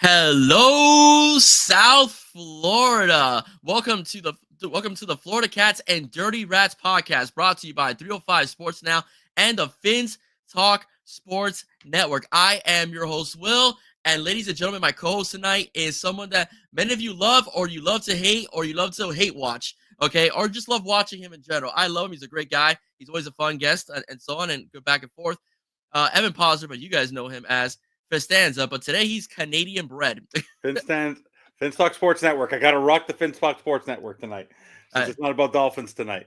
Hello, South Florida. Welcome to the Florida Cats and Dirty Rats podcast, brought to you by 305 Sports Now and the Fins Talk Sports Network. I am your host, Will, and ladies and gentlemen, my co-host tonight is someone that many of you love, or you love to hate, or you love to hate watch. Okay, or just love watching him in general. I love him. He's a great guy. He's always a fun guest, and so on, and go back and forth. Evan Posner, but you guys know him as Finstanza, but today he's Canadian bred. Finstock Sports Network. I got to rock the Finstock Sports Network tonight, since it's not about Dolphins tonight.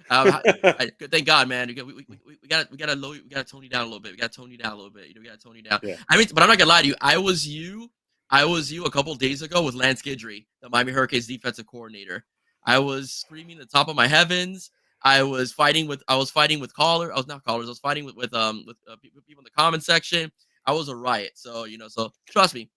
Thank God, man. We gotta tone you down a little bit. We gotta tone you down a little bit. We gotta tone you down. Yeah. I mean, but I'm not gonna lie to you. I was you a couple days ago with Lance Guidry, the Miami Hurricanes defensive coordinator. I was screaming at the top of my heavens. I was fighting with callers. I was not callers. I was fighting with people in the comment section. I was a riot. So trust me.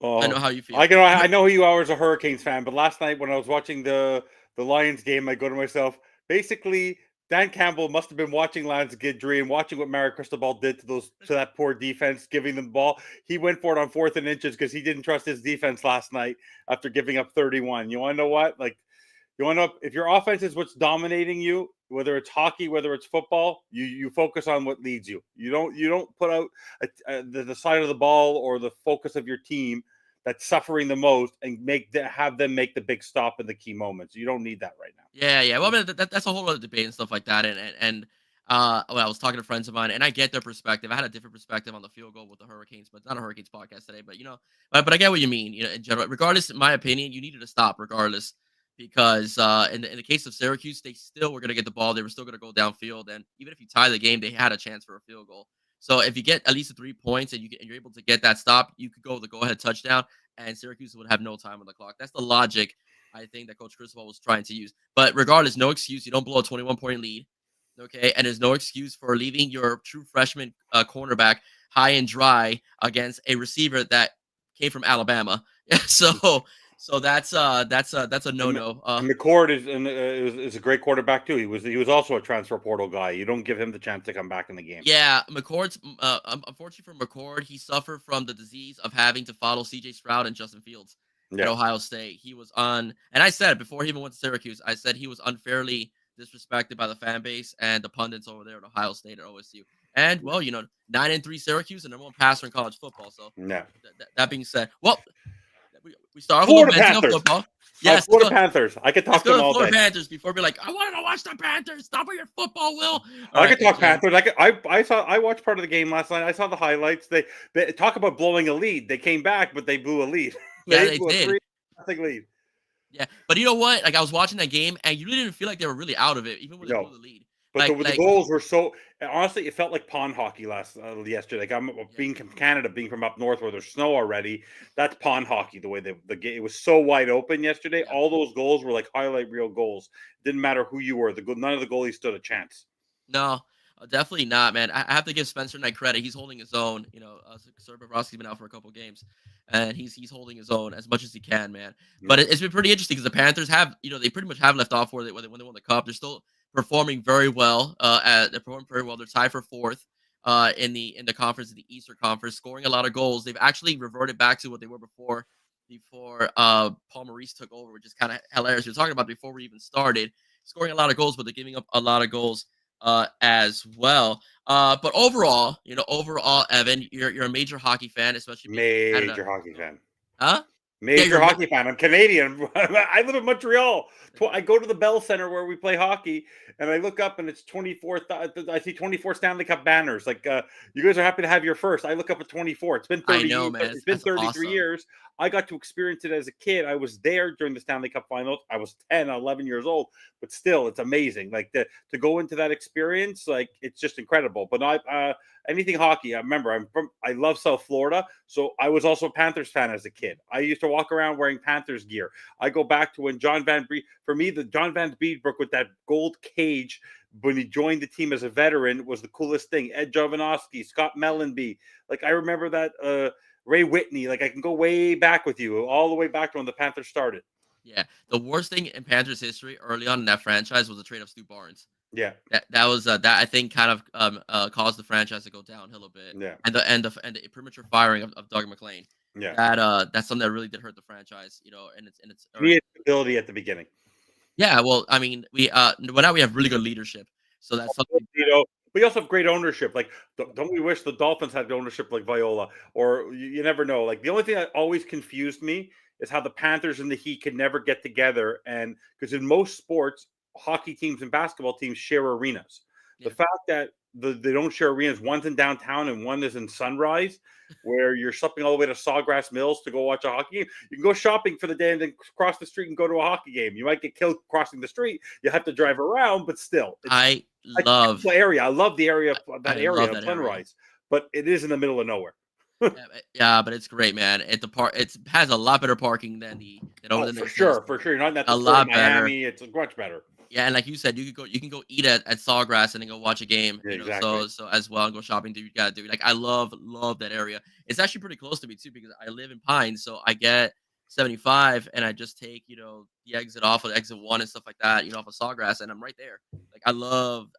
I know how you feel. I know who you are as a Hurricanes fan, but last night when I was watching the Lions game, I go to myself, basically, Dan Campbell must have been watching Lance Guidry and watching what Mario Cristobal did to that poor defense, giving them the ball. He went for it on 4th and inches because he didn't trust his defense last night after giving up 31. You want to know what? You want to know if your offense is what's dominating you, whether it's hockey, whether it's football, you focus on what leads you. You don't put out the side of the ball or the focus of your team that's suffering the most and have them make the big stop in the key moments. You don't need that right now. Yeah. Well, I mean, that's a whole other debate and stuff like that. And when I was talking to friends of mine, and I get their perspective. I had a different perspective on the field goal with the Hurricanes, but it's not a Hurricanes podcast today. But I get what you mean. In general, regardless, in my opinion, you needed to stop regardless. Because in the case of Syracuse, they still were going to get the ball. They were still going to go downfield. And even if you tie the game, they had a chance for a field goal. So if you get at least 3 points and you're able to get that stop, you could go the go-ahead touchdown, and Syracuse would have no time on the clock. That's the logic, I think, that Coach Cristobal was trying to use. But regardless, no excuse. You don't blow a 21-point lead, okay? And there's no excuse for leaving your true freshman cornerback high and dry against a receiver that came from Alabama. So that's a no-no. And McCord is a great quarterback too. He was also a transfer portal guy. You don't give him the chance to come back in the game. Yeah, McCord's unfortunately for McCord, he suffered from the disease of having to follow C.J. Stroud and Justin Fields at Ohio State. He was and I said before he even went to Syracuse, I said he was unfairly disrespected by the fan base and the pundits over there at Ohio State at OSU. And 9-3 Syracuse and number one passer in college football. So that being said, well. We start off with Panthers. Football. Yes, Florida Panthers. I could talk to them all day. Panthers before be like, I want to watch the Panthers. Stop with your football, Will. I could talk Panthers. I watched part of the game last night. I saw the highlights. They talk about blowing a lead. They came back, but they blew a lead. They did. 3-0 lead. Yeah, but you know what? Like I was watching that game, and you really didn't feel like they were really out of it, even when they blew the lead. But the goals were so honestly, it felt like pond hockey yesterday. Like I'm being from Canada, being from up north where there's snow already. That's pond hockey. The way the game, it was so wide open yesterday. Yeah. All those goals were like highlight reel goals. Didn't matter who you were. None of the goalies stood a chance. No, definitely not, man. I have to give Spencer Knight credit. He's holding his own. Serb Bobrovsky's been out for a couple games, and he's holding his own as much as he can, man. Mm-hmm. But it's been pretty interesting because the Panthers have, they pretty much have left off when they won the cup. They're still performing very well. They're performing very well. They're tied for 4th in the conference, in the Eastern Conference, scoring a lot of goals. They've actually reverted back to what they were before Paul Maurice took over, which is kind of hilarious. We were talking about before we even started, scoring a lot of goals, but they're giving up a lot of goals as well. But overall, Evan, you're a major hockey fan, especially major hockey fan. Huh? Major hockey fan. I'm Canadian. I live in Montreal. I go to the Bell Center where we play hockey, and I look up and it's 24. I see 24 Stanley Cup banners. Like you guys are happy to have your first. I look up at 24. It's been 30 years. It's been 33 awesome. Years. I got to experience it as a kid. I was there during the Stanley Cup Finals. I was 10, 11 years old, but still, it's amazing. Like to go into that experience, like it's just incredible. But anything hockey. I remember I love South Florida, so I was also a Panthers fan as a kid. I used to walk around wearing Panthers gear. I go back to when John Van Beedbrook with that gold cage when he joined the team as a veteran was the coolest thing. Ed Jovanovski, Scott Mellenby. Like I remember that Ray Whitney. Like I can go way back with you, all the way back to when the Panthers started. Yeah, the worst thing in Panthers history early on in that franchise was the trade of Stu Barnes. Yeah, that was that I think kind of caused the franchise to go downhill a bit. Yeah, and the premature firing of Doug McLean. Yeah. That's something that really did hurt the franchise, and it's You need stability at the beginning. yeah. Well, I mean, well, now we have really good leadership, so that's something. We also have great ownership. Like, don't we wish the Dolphins had ownership like Viola? Or you never know. Like, the only thing that always confused me is how the Panthers and the Heat could never get together. And because in most sports, hockey teams and basketball teams share arenas. The Yeah, fact that they don't share arenas, one's in downtown and one is in Sunrise, where you're shopping all the way to Sawgrass Mills to go watch a hockey game. You can go shopping for the day and then cross the street and go to a hockey game. You might get killed crossing the street. You have to drive around, but still, it's I a love beautiful area. I love the area, that I area love of that area. Sunrise, but it is in the middle of nowhere. Yeah, but it's great, man. It has a lot better parking than over Oh, than for exists. sure, for sure. You're not at A the Port of lot better. Miami. It's much better. Yeah, and like you said, you can go eat at Sawgrass and then go watch a game, Yeah, exactly. so as well and go shopping, do what you gotta do. Like I love that area. It's actually pretty close to me too because I live in Pines, so I get 75 and I just take, the exit off of exit one and stuff like that, off of Sawgrass and I'm right there. Like I love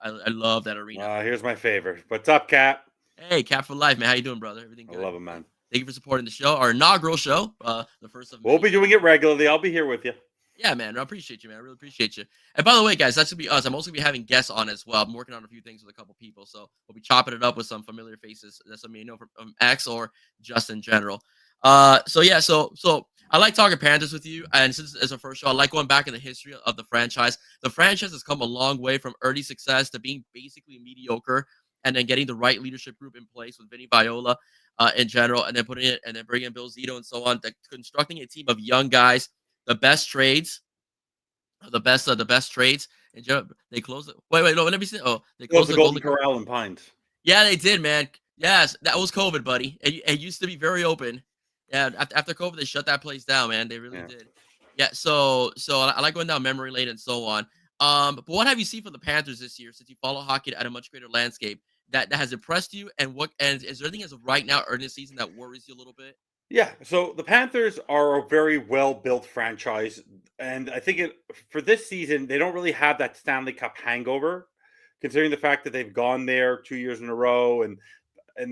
that arena. Here's my favorite. What's up, Cap? Hey, Cap for life, man. How you doing, brother? Everything I good? love him, man. Thank you for supporting the show, our inaugural show, the first of We'll many. be doing it regularly. I'll be here with you. Yeah, man. I appreciate you, man. I really appreciate you. And by the way, guys, that's gonna be us. I'm also gonna be having guests on as well. I'm working on a few things with a couple people, so we'll be chopping it up with some familiar faces. That's something from X or just in general. So yeah, so I like talking Panthers with you, and since it's our first show, I like going back in the history of the franchise. The franchise has come a long way from early success to being basically mediocre, and then getting the right leadership group in place with Vinny Viola, in general, and then putting it and then bringing in Bill Zito and so on, constructing a team of young guys, the best trades the best trades. And they closed it. Wait, no, let me see. Oh, they Close closed the the Golden Golden. Corral in Pines. Yeah, they did, man. Yes, that was COVID, buddy. It used to be very open. Yeah, after COVID, they shut that place down, man. They really Yeah. did. Yeah, so I like going down memory lane and so on. But what have you seen from the Panthers this year since you follow hockey at a much greater landscape that has impressed you? And is there anything as of right now early in the season that worries you a little bit? Yeah, so the Panthers are a very well-built franchise, and I think for this season they don't really have that Stanley Cup hangover, considering the fact that they've gone there 2 years in a row, and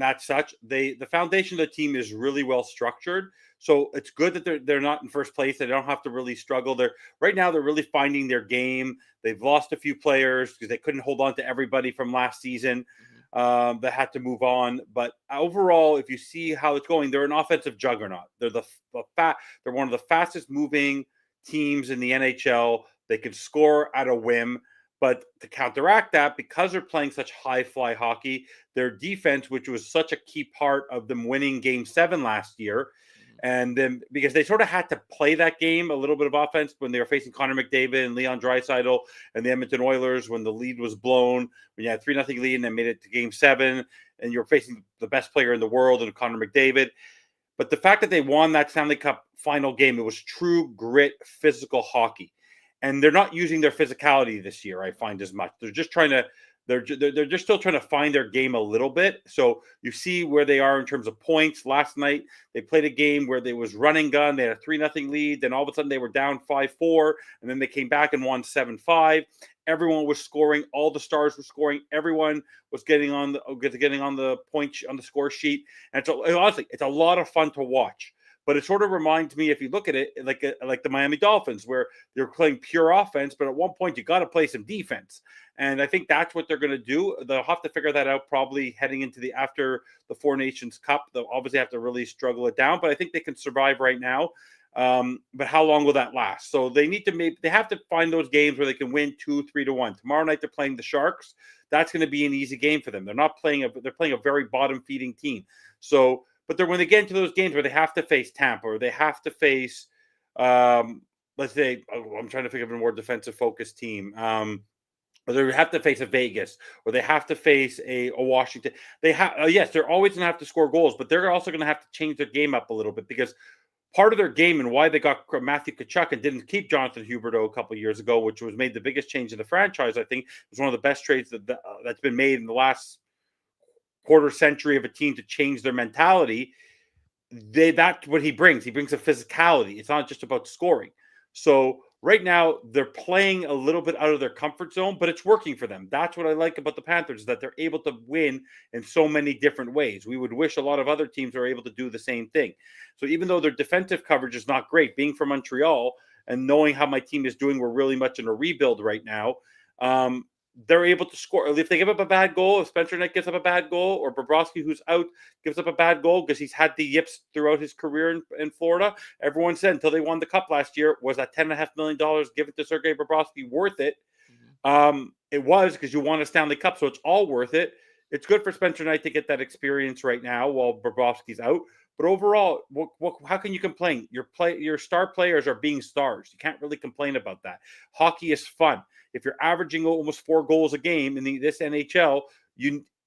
that's such. The foundation of the team is really well structured, so it's good that they're not in first place. They don't have to really struggle. They're really finding their game. They've lost a few players because they couldn't hold on to everybody from last season, Mhm. that had to move on. But overall, if you see how it's going, they're an offensive juggernaut. They're one of the fastest moving teams in the NHL. They can score at a whim. But to counteract that, because they're playing such high fly hockey, their defense, which was such a key part of them winning Game 7 last year, Mhm. and then because they sort of had to play that game a little bit of offense when they were facing Connor McDavid and Leon Draisaitl and the Edmonton Oilers when the lead was blown, when you had 3-0 lead and then made it to Game 7, and you're facing the best player in the world and Connor McDavid. But the fact that they won that Stanley Cup final game, it was true grit, physical hockey, and they're not using their physicality this year. I find as much. They're just trying to. They're just still trying to find their game a little bit. So you see where they are in terms of points. Last night they played a game where they was running gun. They had a 3-0 lead. Then all of a sudden they were down 5-4, and then they came back and won 7-5. Everyone was scoring. All the stars were scoring. Everyone was getting on the point on the score sheet. And so honestly, it's a lot of fun to watch. But it sort of reminds me, if you look at it, like the Miami Dolphins, where they're playing pure offense, but at one point you got to play some defense. And I think that's what they're going to do. They'll have to figure that out probably heading into after the Four Nations Cup. They'll obviously have to really struggle it down, but I think they can survive right now. But how long will that last? So they have to find those games where they can win 2-3-1. Tomorrow night they're playing the Sharks. That's going to be an easy game for them. They're playing a very bottom feeding team. So, but when they get into those games where they have to face Tampa or they have to face, let's say, I'm trying to think of a more defensive focused team. Or they have to face a Vegas, or they have to face a Washington. They have yes, they're always going to have to score goals, but they're also going to have to change their game up a little bit because part of their game and why they got Matthew Tkachuk and didn't keep Jonathan Huberdeau a couple of years ago, which was made the biggest change in the franchise. I think it was one of the best trades that's been made in the last quarter century of a team to change their mentality. That's what he brings. He brings a physicality. It's not just about scoring. So right now they're playing a little bit out of their comfort zone, but it's working for them. That's what I like about the Panthers, is that they're able to win in so many different ways. We would wish a lot of other teams are able to do the same thing. So even though their defensive coverage is not great, being from Montreal and knowing how my team is doing, we're really much in a rebuild right now. They're able to score. If they give up a bad goal, if Spencer Knight gives up a bad goal, or Bobrovsky, who's out, gives up a bad goal because he's had the yips throughout his career in Florida, everyone said until they won the cup last year, was that $10.5 million given to Sergei Bobrovsky worth it? It was, because you won a Stanley Cup, so it's all worth it. It's good for Spencer Knight to get that experience right now while Bobrovsky's out. But overall, how can you complain? Your star players are being stars. You can't really complain about that. Hockey is fun. If you're averaging almost 4 goals a game in this NHL,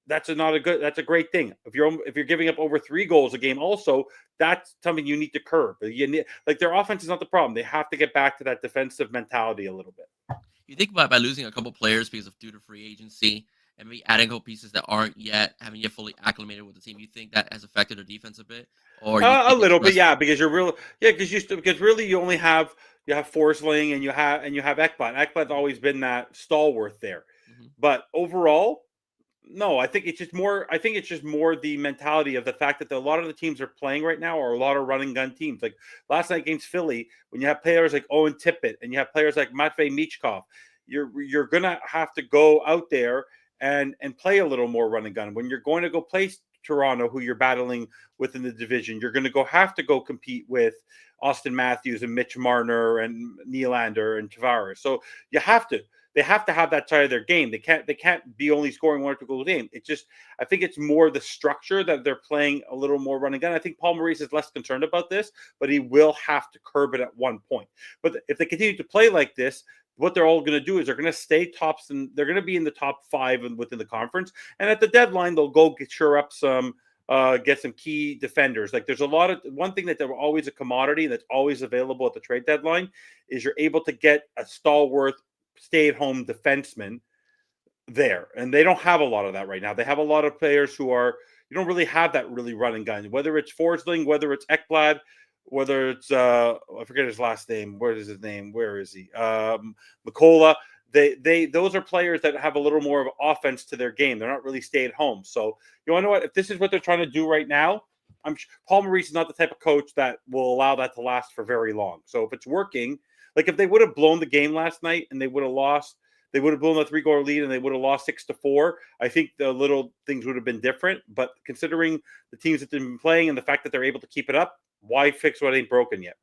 that's a great thing. If you're giving up over 3 goals a game, also, that's something you need to curb. Their offense is not the problem. They have to get back to that defensive mentality a little bit. You think about by losing a couple players because of due to free agency and maybe adding a couple pieces that haven't yet fully acclimated with the team. You think that has affected their defense a bit, or you A think it's little bit, less? yeah, because because really you only have Forsling and you have Ekblad. Ekblad's always been that stalwart there, Mhm. but overall, no, I think it's just more. I think it's just more the mentality of the fact that a lot of the teams are playing right now are a lot of running gun teams. Like last night against Philly, when you have players like Owen Tippett and you have players like Matvei Michkov, you're gonna have to go out there and play a little more running gun. When you're going to go play Toronto, who you're battling within the division, you're going to have to go compete with Austin Matthews and Mitch Marner and Nylander and Tavares. So you have to. They have to have that side of their game. They can't be only scoring 1 or 2 goals a game. It's just, I think it's more the structure that they're playing a little more running gun. I think Paul Maurice is less concerned about this, but he will have to curb it at one point. But if they continue to play like this, what they're all going to do is they're going to stay tops, and they're going to be in the top 5 and within the conference. And at the deadline, they'll go get some key defenders. Like there's one thing that they're always a commodity that's always available at the trade deadline is you're able to get a stalwart stay-at-home defenseman there, and they don't have a lot of that right now. They have a lot of players you don't really have that really running gun, whether it's Forsling, whether it's Ekblad, whether it's I forget his last name. Where is his name? Where is he? Mikola. Those are players that have a little more of offense to their game. They're not really stay at home. So you want to know what? If this is what they're trying to do right now, Paul Maurice is not the type of coach that will allow that to last for very long. So if it's working, like if they would have blown the game last night and they would have lost, they would have blown a 3-goal lead and they would have lost 6-4. I think the little things would have been different. But considering the teams that they've been playing and the fact that they're able to keep it up, why fix what ain't broken yet?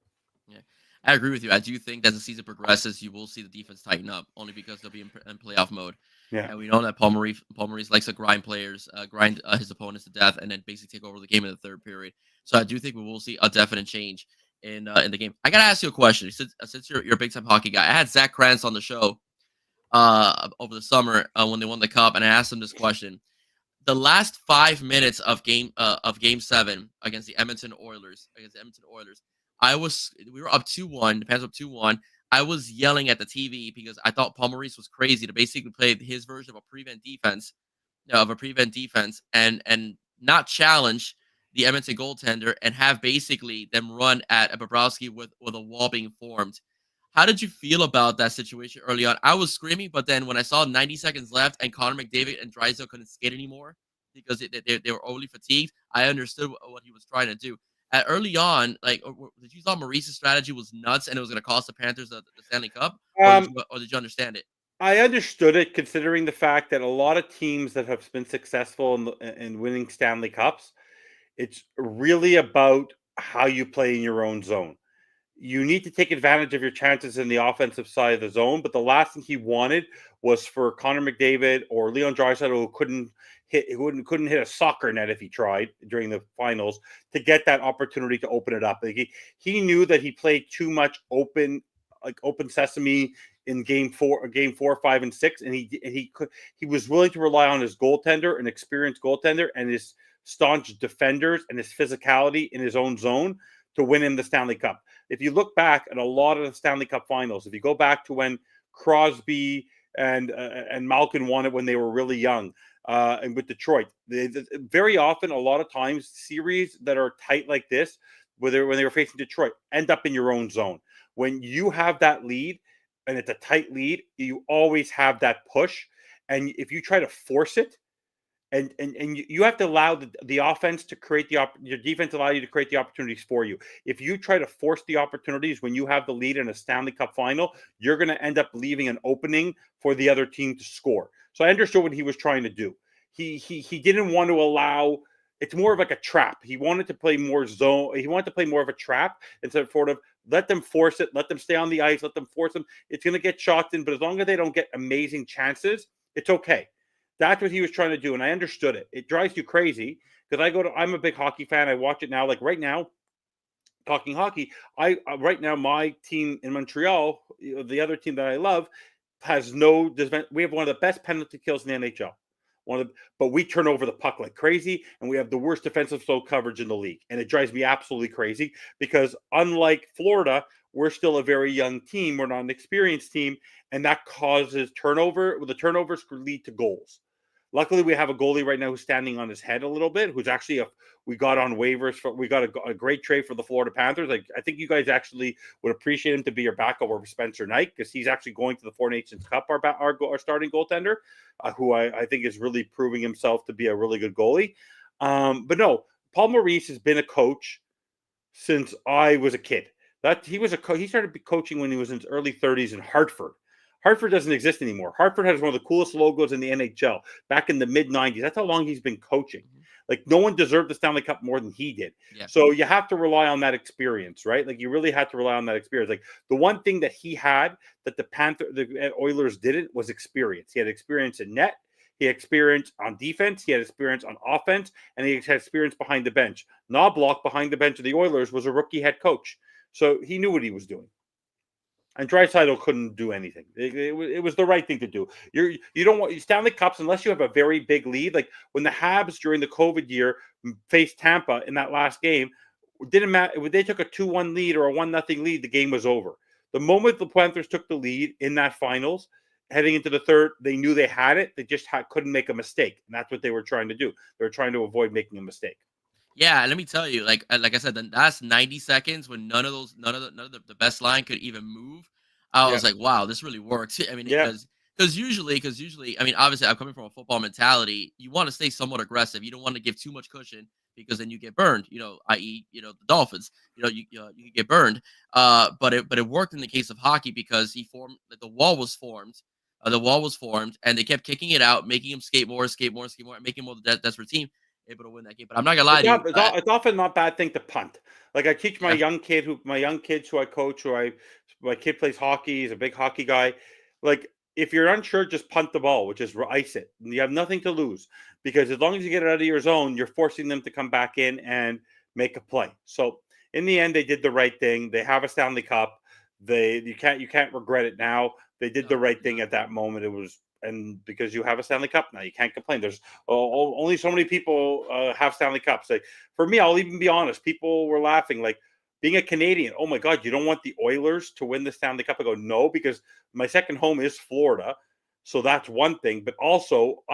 Yeah, I agree with you. I do think as the season progresses, you will see the defense tighten up only because they'll be in playoff mode. Yeah. And we know that Paul Maurice likes to grind players, grind his opponents to death, and then basically take over the game in the third period. So I do think we will see a definite change in the game. I gotta ask you a question. Since you're a big time hockey guy, I had Zach Krantz on the show over the summer when they won the cup, and I asked him this question: the last 5 minutes of game 7 against the Edmonton Oilers, we were up 2-1, the Panthers up 2-1. I was yelling at the TV because I thought Paul Maurice was crazy to basically play his version of a prevent defense and not challenge the Edmonton goaltender and have basically them run at Bobrovsky with a wall being formed. How did you feel about that situation early on? I was screaming, but then when I saw 90 seconds left and Connor McDavid and Drysdale couldn't skate anymore because they were overly fatigued, I understood what he was trying to do. Early on, did you thought Maurice's strategy was nuts and it was going to cost the Panthers the Stanley Cup, or did you understand it? I understood it, considering the fact that a lot of teams that have been successful in winning Stanley Cups, it's really about how you play in your own zone. You need to take advantage of your chances in the offensive side of the zone. But the last thing he wanted was for Connor McDavid or Leon Draisaitl, who couldn't hit a soccer net if he tried during the finals, to get that opportunity to open it up. He knew that he played too much open sesame in game 4, 5, and 6, and he was willing to rely on his goaltender, an experienced goaltender, and his staunch defenders and his physicality in his own zone to win him the Stanley Cup. If you look back at a lot of the Stanley Cup finals, if you go back to when Crosby and Malkin won it when they were really young, and with Detroit, very often, a lot of times, series that are tight like this, when they were facing Detroit, end up in your own zone. when you have that lead and it's a tight lead, you always have that push. And if you try to force it, and you have to allow the offense to create your defense allow you to create the opportunities for you. If you try to force the opportunities when you have the lead in a Stanley Cup final, you're going to end up leaving an opening for the other team to score. So I understood what he was trying to do. He didn't want to allow. It's more of like a trap. He wanted to play more zone. He wanted to play more of a trap instead of sort of let them force it, let them stay on the ice, let them force them. It's going to get shots in, but as long as they don't get amazing chances, it's okay. That's what he was trying to do, and I understood it. It drives you crazy because I'm a big hockey fan. I watch it now. Like right now, talking hockey, right now my team in Montreal, the other team that I love, has no. We have one of the best penalty kills in the NHL. But we turn over the puck like crazy, and we have the worst defensive zone coverage in the league, and it drives me absolutely crazy because unlike Florida, we're still a very young team. We're not an experienced team, and that causes turnover. Well, the turnovers could lead to goals. Luckily, we have a goalie right now who's standing on his head a little bit, who's actually we got on waivers we got a great trade for the Florida Panthers. Like I think you guys actually would appreciate him to be your backup over Spencer Knight because he's actually going to the Four Nations Cup. Our starting goaltender, who I think is really proving himself to be a really good goalie. But no, Paul Maurice has been a coach since I was a kid. He started coaching when he was in his early 30s in Hartford. Hartford doesn't exist anymore. Hartford has one of the coolest logos in the NHL back in the mid-90s. That's how long he's been coaching. Like, no one deserved the Stanley Cup more than he did. Yeah. So you have to rely on that experience, right? Like, you really had to rely on that experience. Like, the one thing that he had that the Oilers didn't was experience. He had experience in net. He had experience on defense. He had experience on offense. And he had experience behind the bench. Knobloch, behind the bench of the Oilers, was a rookie head coach. So he knew what he was doing. And Draisaitl couldn't do anything. It was the right thing to do. You don't want Stanley Cups unless you have a very big lead. Like when the Habs during the COVID year faced Tampa in that last game, it didn't matter. They took a 2-1 lead or a 1-0 lead, the game was over. The moment the Panthers took the lead in that finals, heading into the third, they knew they had it. They just couldn't make a mistake, and that's what they were trying to do. They were trying to avoid making a mistake. Yeah, let me tell you, like I said, the last 90 seconds when none of the best line could even move, I was like, wow, this really works. I mean, because usually, I mean, obviously, I'm coming from a football mentality. You want to stay somewhat aggressive. You don't want to give too much cushion because then you get burned. I.e., the Dolphins. You get burned. But it worked in the case of hockey because the wall was formed. The wall was formed, and they kept kicking it out, making him skate more, making him more the desperate team able to win that game. But I'm not gonna lie to you. It's often not a bad thing to punt. Like I teach my young kids who I coach, my kid plays hockey, he's a big hockey guy. Like if you're unsure, just punt the ball, which is ice it. And you have nothing to lose because as long as you get it out of your zone, you're forcing them to come back in and make a play. So in the end, they did the right thing. They have a Stanley Cup. You can't regret it now. They did the right thing at that moment. And because you have a Stanley Cup now, you can't complain. There's only so many people have Stanley Cups. Like for me, I'll even be honest. People were laughing, like being a Canadian. Oh my God, you don't want the Oilers to win the Stanley Cup? I go, no, because my second home is Florida, so that's one thing. But also,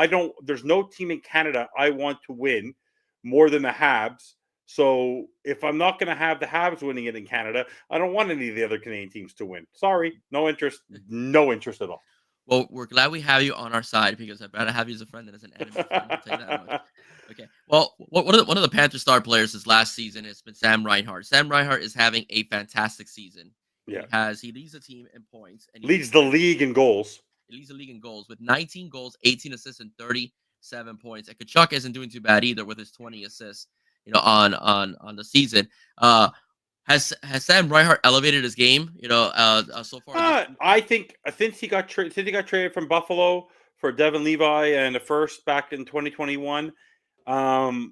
there's no team in Canada I want to win more than the Habs. So if I'm not going to have the Habs winning it in Canada, I don't want any of the other Canadian teams to win. Sorry, no interest at all. Well, we're glad we have you on our side because I'd rather have you as a friend than as an enemy friend. I'll tell you that much. Okay. Well, one of the Panther star players this last season has been Sam Reinhart. Sam Reinhart is having a fantastic season. Yeah. He leads the team in points and leads the league in goals. He leads the league in goals with 19 goals, 18 assists, and 37 points. And Tkachuk isn't doing too bad either with his 20 assists, on the season. Has Sam Reinhart elevated his game? So far. I think since he got traded from Buffalo for Devin Levi and a first back in 2021,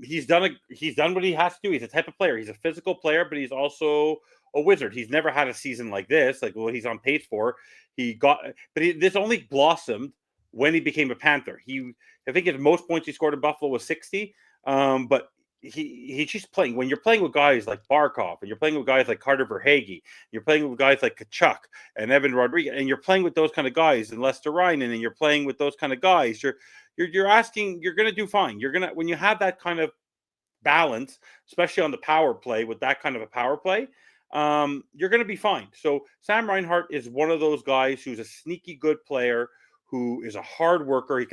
he's done what he has to do. He's a type of player. He's a physical player, but he's also a wizard. He's never had a season like this, like what he's on pace for. This only blossomed when he became a Panther. I think his most points he scored in Buffalo was 60. But he's just playing. When you're playing with guys like Barkov, and you're playing with guys like Carter Verhaeghe, you're playing with guys like Tkachuk and Evan Rodriguez, and you're playing with those kind of guys and Lester Reinen, and you're playing with those kind of guys, you're going to do fine. When you have that kind of balance, especially on the power play with that kind of a power play, you're going to be fine. So Sam Reinhart is one of those guys who's a sneaky good player, who is a hard worker. He's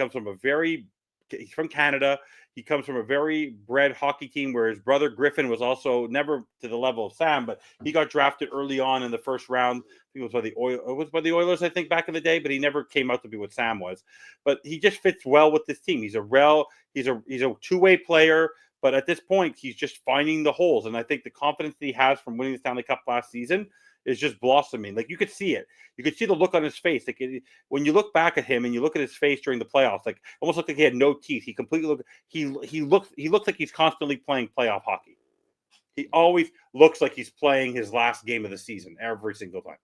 from Canada. He comes from a very bred hockey team where his brother Griffin was also never to the level of Sam, but he got drafted early on in the first round. I think it was by the Oilers, I think, back in the day, but he never came out to be what Sam was. But he just fits well with this team. He's a two-way player, but at this point, he's just finding the holes. And I think the confidence that he has from winning the Stanley Cup last season is just blossoming. Like, you could see it. You could see the look on his face. Like, when you look back at him and you look at his face during the playoffs, like, almost looked like he had no teeth. He completely he looks like he's constantly playing playoff hockey. He always looks like he's playing his last game of the season every single time.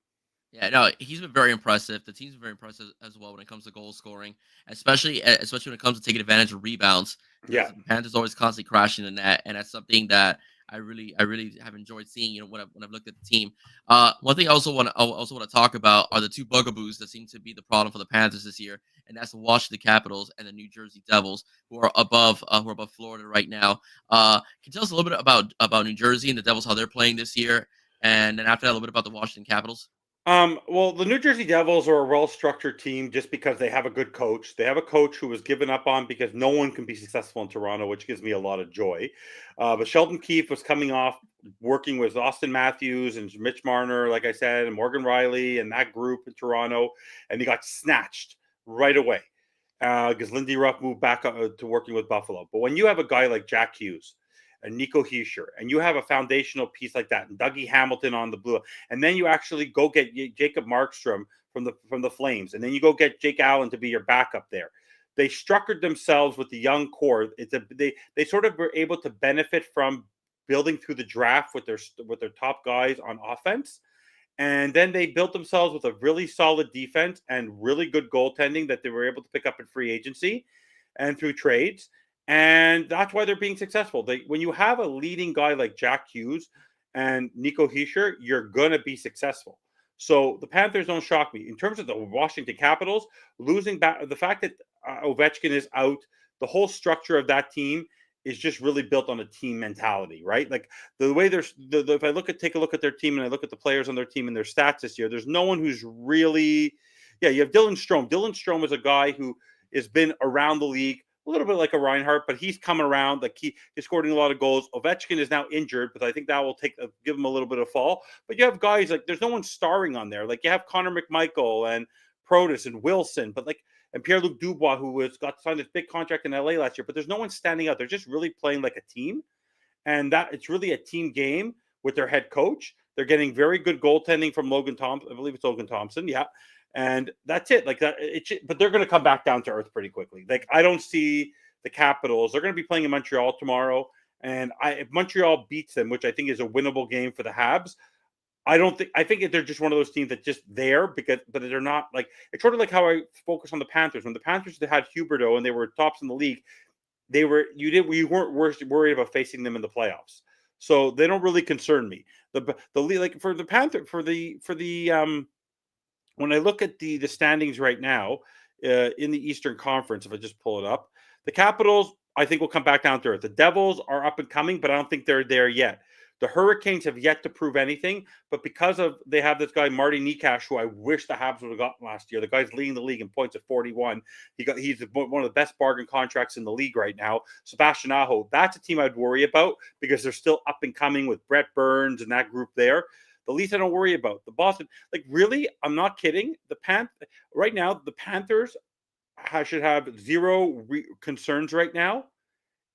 Yeah, no, he's been very impressive. The team's been very impressive as well when it comes to goal scoring, especially when it comes to taking advantage of rebounds. Yeah. The Panthers always constantly crashing the net, and that's something that I really have enjoyed seeing. When I've looked at the team. One thing I also want to talk about are the two bugaboos that seem to be the problem for the Panthers this year, and that's the Washington Capitals and the New Jersey Devils, who are above Florida right now. Can you tell us a little bit about New Jersey and the Devils, how they're playing this year, and then after that a little bit about the Washington Capitals? Well, the New Jersey Devils are a well-structured team just because they have a good coach. They have a coach who was given up on because no one can be successful in Toronto, which gives me a lot of joy. But Sheldon Keefe was coming off working with Austin Matthews and Mitch Marner, like I said, and Morgan Riley and that group in Toronto, and he got snatched right away because Lindy Ruff moved back to working with Buffalo. But when you have a guy like Jack Hughes and Nico Hischier, and you have a foundational piece like that, and Dougie Hamilton on the blue, and then you actually go get Jacob Markstrom from the Flames, and then you go get Jake Allen to be your backup there. They structured themselves with the young core. They sort of were able to benefit from building through the draft with their top guys on offense, and then they built themselves with a really solid defense and really good goaltending that they were able to pick up in free agency and through trades. And that's why they're being successful. When you have a leading guy like Jack Hughes and Nico Hischier, you're going to be successful. So the Panthers don't shock me. In terms of the Washington Capitals, losing back, the fact that Ovechkin is out, the whole structure of that team is just really built on a team mentality, right? Like the way if I take a look at their team and I look at the players on their team and their stats this year, there's no one who's really, you have Dylan Strome. Dylan Strome is a guy who has been around the league, a little bit like a Reinhart, but he's coming around. Like he's scoring a lot of goals. Ovechkin is now injured, but I think that will give him a little bit of fall. But you have guys like there's no one starring on there. Like you have Connor McMichael and Protas and Wilson, and Pierre-Luc Dubois, who got signed this big contract in LA last year. But there's no one standing out. They're just really playing like a team, and that it's really a team game with their head coach. They're getting very good goaltending from Logan Thompson. I believe it's Logan Thompson. Yeah. And that's it. Like that, but they're going to come back down to earth pretty quickly. Like I don't see the Capitals. They're going to be playing in Montreal tomorrow, and if Montreal beats them, which I think is a winnable game for the Habs, I think they're just one of those teams that just there but they're not like it's sort of like how I focus on the Panthers. When the Panthers had Huberdeau and they were tops in the league, you weren't worried about facing them in the playoffs. So they don't really concern me. The like for the Panther for the when I look at the standings right now in the Eastern Conference, if I just pull it up, the Capitals, I think, will come back down to earth. The Devils are up and coming, but I don't think they're there yet. The Hurricanes have yet to prove anything, but because they have this guy, Marty Nikash, who I wish the Habs would have gotten last year. The guy's leading the league in points at 41. He's one of the best bargain contracts in the league right now. Sebastian Aho, that's a team I'd worry about because they're still up and coming with Brett Burns and that group there. The Leafs I don't worry about. The Boston, like really, I'm not kidding. Right now, the Panthers should have zero concerns right now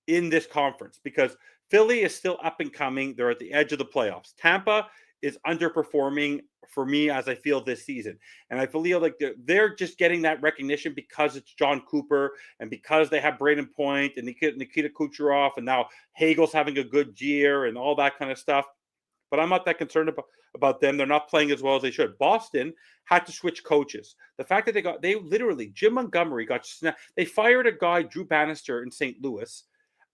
in this conference because Philly is still up and coming. They're at the edge of the playoffs. Tampa is underperforming for me as I feel this season. And I feel like they're just getting that recognition because it's John Cooper and because they have Braden Point and Nikita Kucherov and now Hagel's having a good year and all that kind of stuff. But I'm not that concerned about them. They're not playing as well as they should. Boston had to switch coaches. The fact that Jim Montgomery got snapped. They fired a guy, Drew Bannister, in St. Louis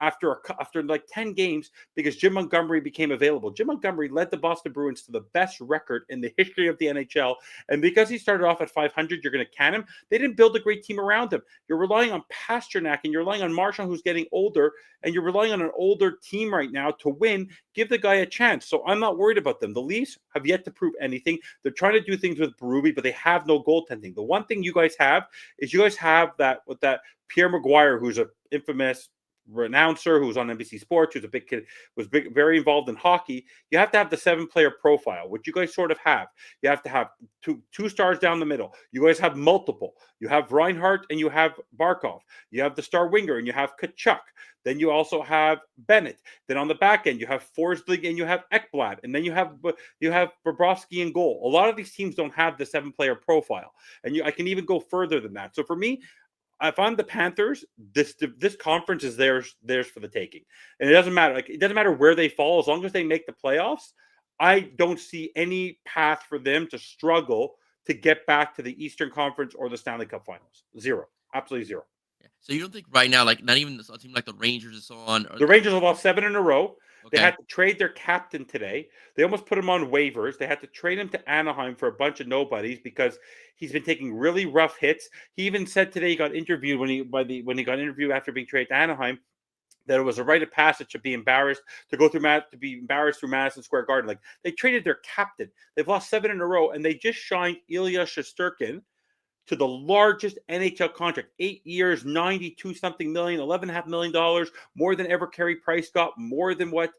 after like 10 games because Jim Montgomery became available. Jim Montgomery led the Boston Bruins to the best record in the history of the NHL. And because he started off at 500, you're going to can him. They didn't build a great team around him. You're relying on Pasternak and you're relying on Marchand, who's getting older, and you're relying on an older team right now to win. Give the guy a chance. So I'm not worried about them. The Leafs have yet to prove anything. They're trying to do things with Berube, but they have no goaltending. The one thing you guys have is you guys have that with that Pierre Maguire, who's an infamous announcer who's on NBC Sports, who's a big kid, very involved in hockey. You have to have the 7-player profile, which you guys sort of have. You have to have two stars down the middle. You guys have multiple. You have Reinhart and you have Barkov. You have the star winger and you have Kachuk. Then you also have Bennett. Then on the back end, you have Forsberg and you have Ekblad. And then you have Bobrovsky in goal. A lot of these teams don't have the 7-player profile. And I can even go further than that. So for me, if I'm the Panthers, this conference is theirs for the taking, and it doesn't matter. Like, it doesn't matter where they fall as long as they make the playoffs. I don't see any path for them to struggle to get back to the Eastern Conference or the Stanley Cup Finals. Zero, absolutely zero. Yeah. So you don't think right now, like not even a team like the Rangers and so on, The Rangers have lost 7 in a row. Okay. They had to trade their captain today. They almost put him on waivers. They had to trade him to Anaheim for a bunch of nobodies because he's been taking really rough hits. He even said today he got interviewed when he got interviewed after being traded to Anaheim that it was a rite of passage to be embarrassed through Madison Square Garden. Like, they traded their captain. They've lost 7 in a row, and they just signed Ilya Shesterkin to the largest NHL contract, 8 years, 92-something million, $11.5 million, more than ever Carey Price got, more than what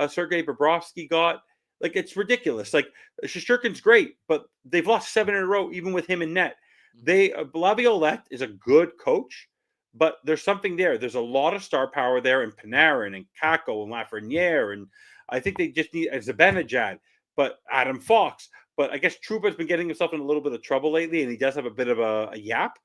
Sergei Bobrovsky got. Like, it's ridiculous. Like, Shesterkin's great, but they've lost 7 in a row, even with him in net. Laviolette is a good coach, but there's something there. There's a lot of star power there in Panarin and Kakko and Lafreniere, and I think they just need Zibanejad, but Adam Fox. But I guess Trouba's been getting himself in a little bit of trouble lately, and he does have a bit of a yap.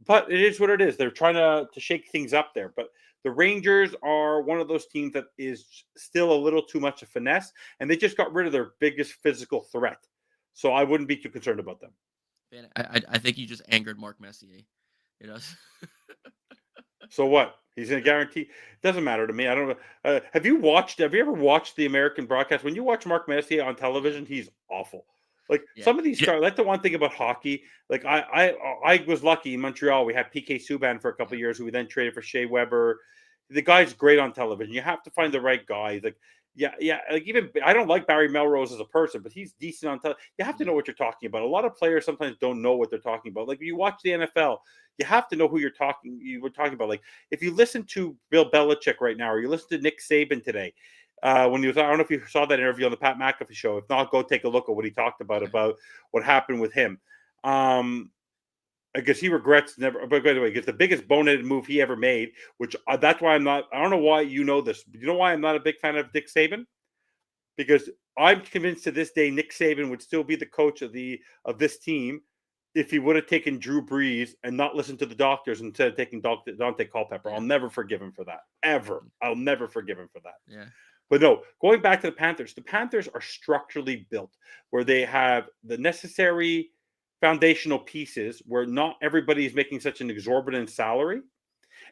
But it is what it is. They're trying to shake things up there. But the Rangers are one of those teams that is still a little too much of finesse, and they just got rid of their biggest physical threat. So I wouldn't be too concerned about them. Man, I think you just angered Mark Messier. You know. So what? He's going to guarantee. It doesn't matter to me. I don't know. Have you ever watched the American broadcast? When you watch Mark Messier on television, he's awful. Like, some of these stars, that's the one thing about hockey. Like, I was lucky in Montreal. We had PK Subban for a couple of years, who we then traded for Shea Weber. The guy's great on television. You have to find the right guy. Like, like, even I don't like Barry Melrose as a person, but he's decent on television. You have to know what you're talking about. A lot of players sometimes don't know what they're talking about. Like, when you watch the NFL, you have to know who you were talking about. Like, if you listen to Bill Belichick right now, or you listen to Nick Saban today, when he was, I don't know if you saw that interview on the Pat McAfee show. If not, go take a look at what he talked about what happened with him. I guess he regrets never. But by the way, because the biggest boneheaded move he ever made, which that's why I'm not. I don't know why you know this. You know why I'm not a big fan of Nick Saban? Because I'm convinced to this day Nick Saban would still be the coach of this team if he would have taken Drew Brees and not listened to the doctors instead of taking Dante Culpepper. I'll never forgive him for that. Ever. I'll never forgive him for that. Yeah. But no, going back to the Panthers are structurally built where they have the necessary foundational pieces where not everybody is making such an exorbitant salary.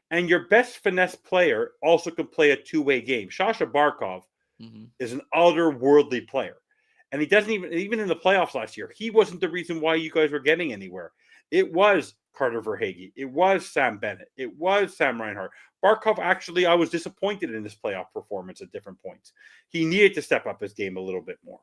And your best finesse player also can play a two-way game. Sasha Barkov is an otherworldly player. And he doesn't even in the playoffs last year, he wasn't the reason why you guys were getting anywhere. It was Carter Verhaeghe. It was Sam Bennett. It was Sam Reinhart. Barkov, actually, I was disappointed in his playoff performance at different points. He needed to step up his game a little bit more.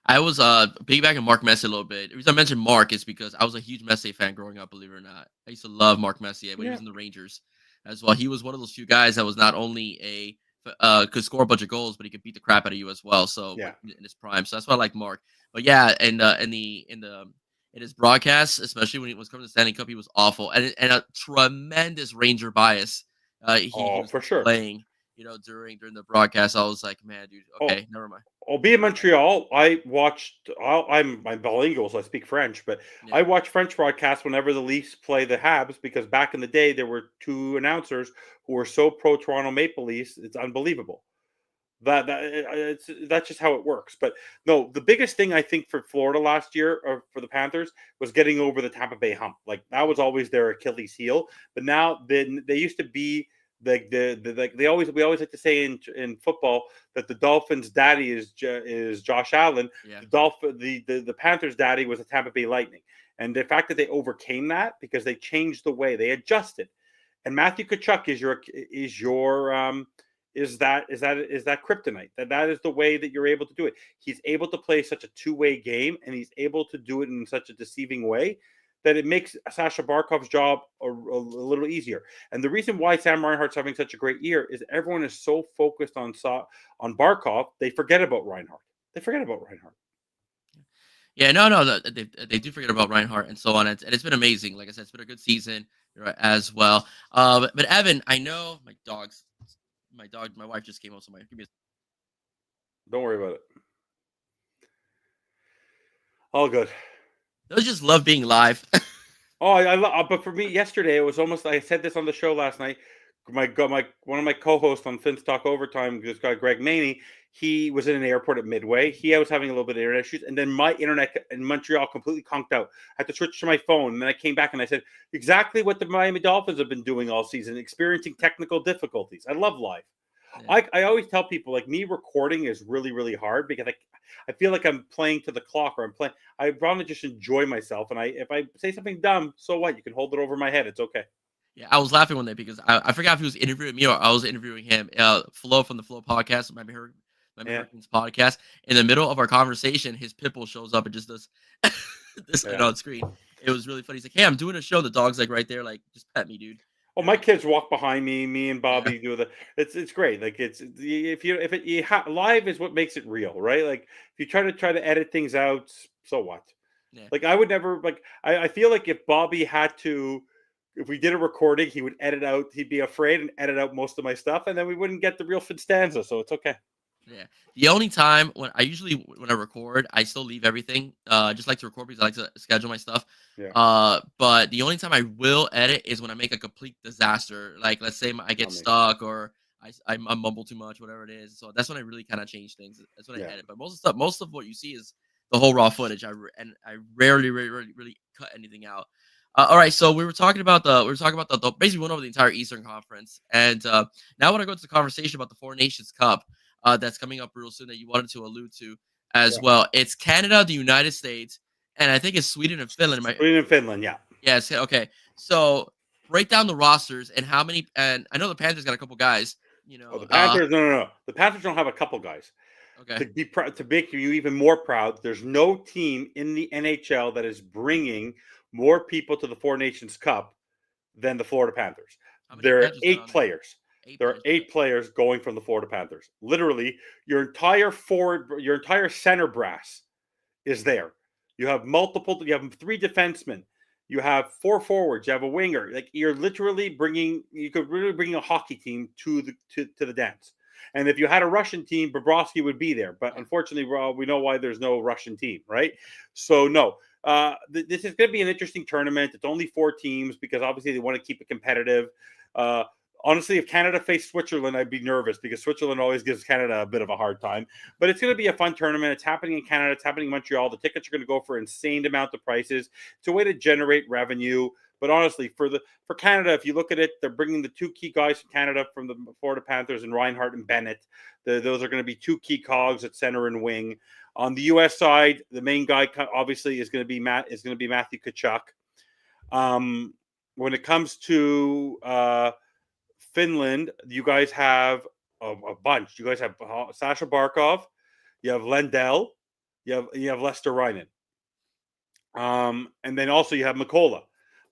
I was piggybacking Mark Messier a little bit. The reason I mentioned Mark is because I was a huge Messier fan growing up, believe it or not. I used to love Mark Messier when he was in the Rangers as well. He was one of those few guys that was not only could score a bunch of goals, but he could beat the crap out of you as well. So in his prime, so that's why I like Mark. But yeah, in his broadcasts, especially when he was coming to the Stanley Cup, he was awful and a tremendous Ranger bias. He was for sure playing, during the broadcast. I was like, man, dude, okay, never mind. I'll be in Montreal. I'm bilingual, so I speak French, but I watch French broadcasts whenever the Leafs play the Habs because back in the day there were two announcers who were so pro Toronto Maple Leafs, it's unbelievable. That's just how it works. But no, the biggest thing I think for Florida last year, or for the Panthers, was getting over the Tampa Bay hump. Like, that was always their Achilles heel. But now they used to be Like we always like to say in football that the Dolphins' daddy is Josh Allen. Yeah. The Panthers' daddy was the Tampa Bay Lightning, and the fact that they overcame that because they changed the way they adjusted. And Matthew Tkachuk is that kryptonite. That is the way that you're able to do it. He's able to play such a two-way game, and he's able to do it in such a deceiving way that it makes Sasha Barkov's job a little easier. And the reason why Sam Reinhart's having such a great year is everyone is so focused on Barkov, they forget about Reinhart. Yeah, no, they do forget about Reinhardt and so on, and it's been amazing. Like I said, it's been a good season as well. But Evan, I know my wife just came home, so give me Don't worry about it. All good. Those just love being live. Oh, I love. But for me, yesterday it was almost. I said this on the show last night. One of my co-hosts on Finns Talk Overtime, this guy Greg Maney, he was in an airport at Midway. He was having a little bit of internet issues, and then my internet in Montreal completely conked out. I had to switch to my phone, and then I came back and I said exactly what the Miami Dolphins have been doing all season, experiencing technical difficulties. I love live. Yeah. I always tell people, like, me recording is really, really hard because I feel like I'm playing to the clock, or I want to just enjoy myself. And if I say something dumb, so what? You can hold it over my head. It's okay. Yeah, I was laughing one day because I forgot if he was interviewing me or I was interviewing him. Flo from the Flo podcast, my Hurricanes podcast. In the middle of our conversation, his pitbull shows up and just does this on screen. It was really funny. He's like, "Hey, I'm doing a show." The dog's like right there, like, "Just pet me, dude." Oh, my kids walk behind me. Me and Bobby do it's great. Like, live is what makes it real, right? Like, if you try to edit things out, so what? Yeah. Like, I would never, like, I feel like if Bobby had to, if we did a recording, he would edit out. He'd be afraid and edit out most of my stuff, and then we wouldn't get the real Finstanza. So it's okay. Yeah. The only time when I record, I still leave everything. Just like to record because I like to schedule my stuff. Yeah. But the only time I will edit is when I make a complete disaster. Like, let's say I get stuck or I mumble too much, whatever it is. So that's when I really kind of change things. That's when I edit. But most of what you see is the whole raw footage. I rarely really cut anything out. All right, so we were talking about the basically went over the entire Eastern Conference, and now I want to go to the conversation about the Four Nations Cup that's coming up real soon that you wanted to allude to as well. It's Canada, the United States, and I think it's Sweden and Finland. Sweden and Finland, yeah. Yes, okay. So break down the rosters and how many. And I know the Panthers got a couple guys. The Panthers, no. The Panthers don't have a couple guys. Okay. To make you even more proud, there's no team in the NHL that is bringing more people to the Four Nations Cup than the Florida Panthers. There are 8 players. There are 8 players going from the Florida Panthers. Literally, your entire center brass is there. You have 3 defensemen. You have 4 forwards. You have a winger. Like, you could really bring a hockey team to the dance. And if you had a Russian team, Bobrovsky would be there. But unfortunately, we know why there's no Russian team, right? So, no. This is going to be an interesting tournament. It's only 4 teams because obviously they want to keep it competitive. Honestly, if Canada faced Switzerland, I'd be nervous because Switzerland always gives Canada a bit of a hard time. But it's going to be a fun tournament. It's happening in Canada. It's happening in Montreal. The tickets are going to go for insane amount of prices. It's a way to generate revenue. But honestly, for Canada, if you look at it, they're bringing the 2 key guys from Canada from the Florida Panthers and Reinhart and Bennett. Those are going to be 2 key cogs at center and wing. On the U.S. side, the main guy obviously is going to be Matthew Tkachuk. When it comes to Finland, you guys have a bunch. You guys have Sasha Barkov, you have Lendl, you have Lester Reinen, and then also you have Mikkola.